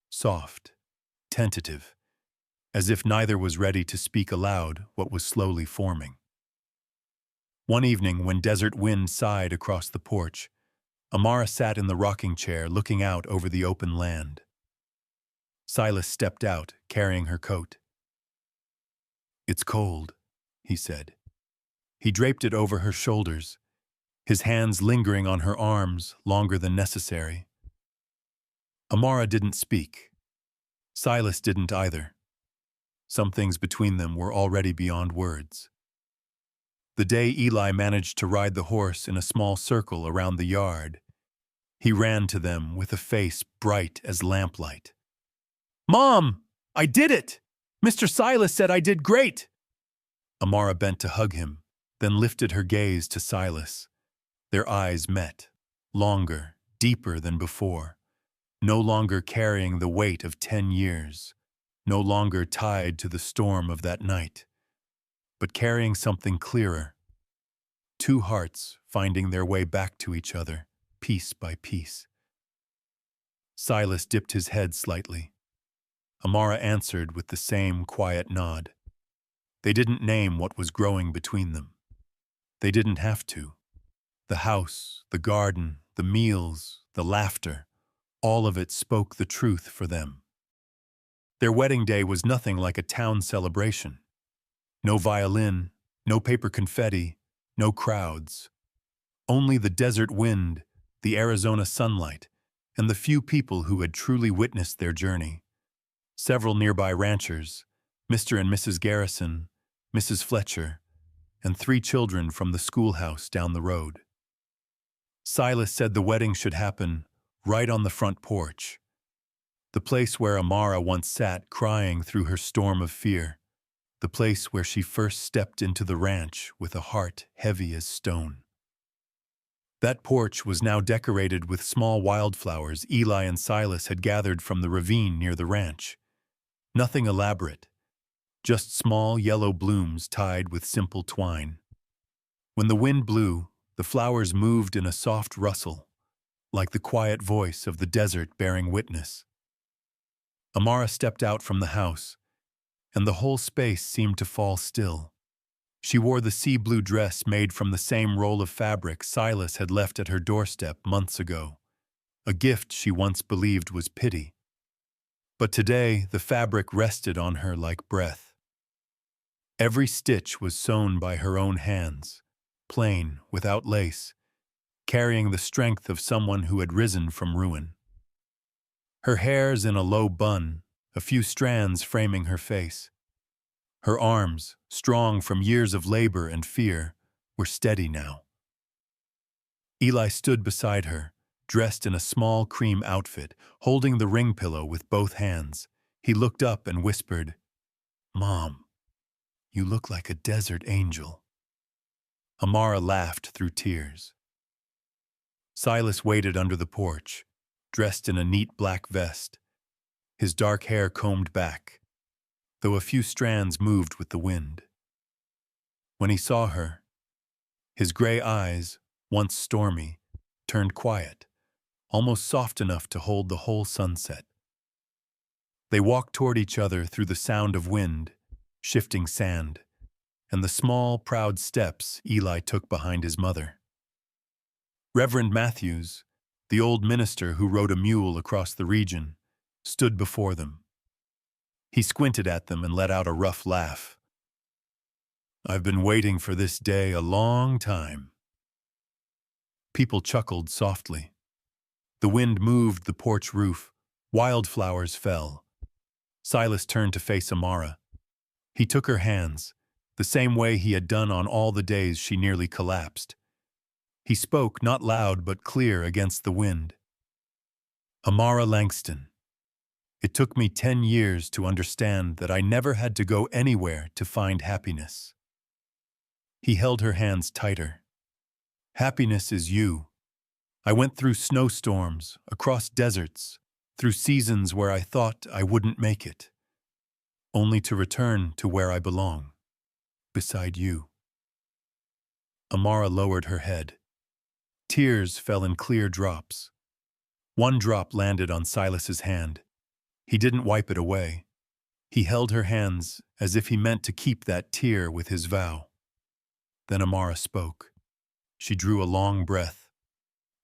Speaker 1: Soft, tentative, as if neither was ready to speak aloud what was slowly forming. One evening, when desert wind sighed across the porch, Amara sat in the rocking chair looking out over the open land. Silas stepped out, carrying her coat. "It's cold," he said. He draped it over her shoulders, his hands lingering on her arms longer than necessary. Amara didn't speak. Silas didn't either. Some things between them were already beyond words. The day Eli managed to ride the horse in a small circle around the yard, he ran to them with a face bright as lamplight. "Mom, I did it! Mr. Silas said I did great!" Amara bent to hug him, then lifted her gaze to Silas. Their eyes met, longer, deeper than before, no longer carrying the weight of 10 years, no longer tied to the storm of that night, but carrying something clearer. Two hearts finding their way back to each other, piece by piece. Silas dipped his head slightly. Amara answered with the same quiet nod. They didn't name what was growing between them. They didn't have to. The house, the garden, the meals, the laughter, all of it spoke the truth for them. Their wedding day was nothing like a town celebration. No violin, no paper confetti, no crowds. Only the desert wind, the Arizona sunlight, and the few people who had truly witnessed their journey. Several nearby ranchers, Mr. and Mrs. Garrison, Mrs. Fletcher, and 3 children from the schoolhouse down the road. Silas said the wedding should happen right on the front porch, the place where Amara once sat crying through her storm of fear, the place where she first stepped into the ranch with a heart heavy as stone. That porch was now decorated with small wildflowers Eli and Silas had gathered from the ravine near the ranch. Nothing elaborate, just small yellow blooms tied with simple twine. When the wind blew, the flowers moved in a soft rustle, like the quiet voice of the desert bearing witness. Amara stepped out from the house, and the whole space seemed to fall still. She wore the sea blue dress made from the same roll of fabric Silas had left at her doorstep months ago, a gift she once believed was pity. But today the fabric rested on her like breath. Every stitch was sewn by her own hands, plain, without lace, carrying the strength of someone who had risen from ruin. Her hair's in a low bun, a few strands framing her face. Her arms, strong from years of labor and fear, were steady now. Eli stood beside her, dressed in a small cream outfit, holding the ring pillow with both hands. He looked up and whispered, "Mom, you look like a desert angel." Amara laughed through tears. Silas waited under the porch, dressed in a neat black vest, his dark hair combed back, though a few strands moved with the wind. When he saw her, his gray eyes, once stormy, turned quiet, almost soft enough to hold the whole sunset. They walked toward each other through the sound of wind, shifting sand, and the small, proud steps Eli took behind his mother. Reverend Matthews, the old minister who rode a mule across the region, stood before them. He squinted at them and let out a rough laugh. "I've been waiting for this day a long time." People chuckled softly. The wind moved the porch roof. Wildflowers fell. Silas turned to face Amara. He took her hands, the same way he had done on all the days she nearly collapsed. He spoke not loud but clear against the wind. "Amara Langston, it took me 10 years to understand that I never had to go anywhere to find happiness." He held her hands tighter. "Happiness is you. I went through snowstorms, across deserts, through seasons where I thought I wouldn't make it, only to return to where I belong, beside you." Amara lowered her head. Tears fell in clear drops. One drop landed on Silas's hand. He didn't wipe it away. He held her hands as if he meant to keep that tear with his vow. Then Amara spoke. She drew a long breath,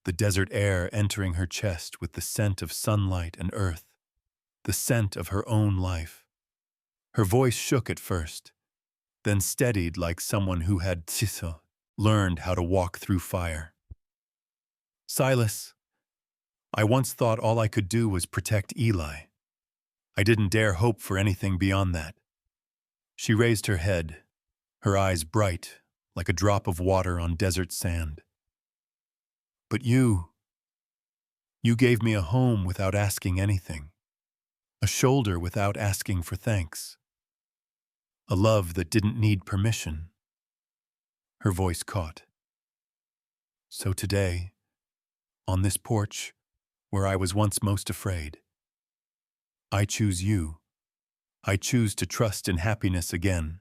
Speaker 1: the desert air entering her chest with the scent of sunlight and earth, the scent of her own life. Her voice shook at first, then steadied like someone who had learned how to walk through fire. "Silas, I once thought all I could do was protect Eli. I didn't dare hope for anything beyond that." She raised her head, her eyes bright, like a drop of water on desert sand. "But you gave me a home without asking anything, a shoulder without asking for thanks, a love that didn't need permission." her voice caught. So today, on this porch, where I was once most afraid, I choose you. I choose to trust in happiness again,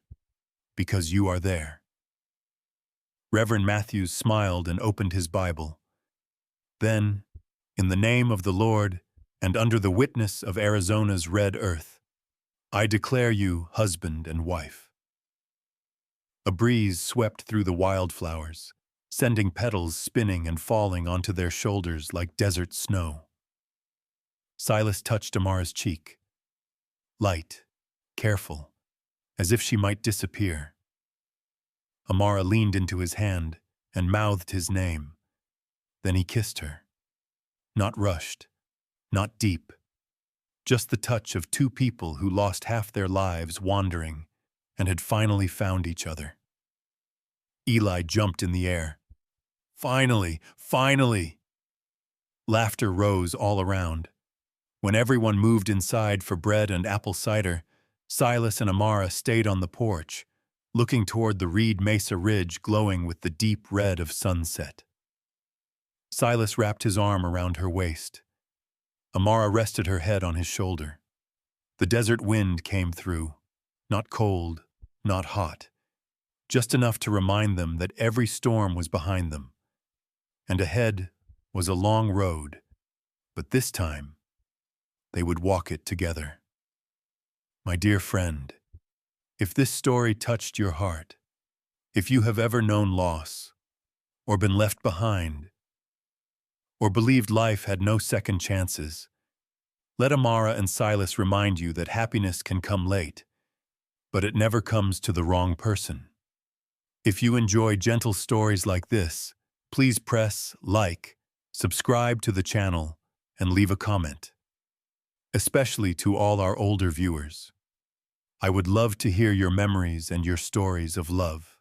Speaker 1: because you are there. Reverend Matthews smiled and opened his Bible. Then, in the name of the Lord, and under the witness of Arizona's red earth, I declare you husband and wife. A breeze swept through the wildflowers, sending petals spinning and falling onto their shoulders like desert snow. Silas touched Amara's cheek. Light, careful, as if she might disappear. Amara leaned into his hand and mouthed his name. Then he kissed her. Not rushed, not deep, just the touch of two people who lost half their lives wandering and had finally found each other. Eli jumped in the air. Finally, finally! Laughter rose all around. When everyone moved inside for bread and apple cider, Silas and Amara stayed on the porch, looking toward the Reed Mesa Ridge glowing with the deep red of sunset. Silas wrapped his arm around her waist. Amara rested her head on his shoulder. The desert wind came through, not cold, not hot, just enough to remind them that every storm was behind them, and ahead was a long road, but this time they would walk it together. My dear friend, if this story touched your heart, if you have ever known loss, or been left behind, or believed life had no second chances, let Amara and Silas remind you that happiness can come late, but it never comes to the wrong person. If you enjoy gentle stories like this, please press like, subscribe to the channel, and leave a comment. Especially to all our older viewers. I would love to hear your memories and your stories of love.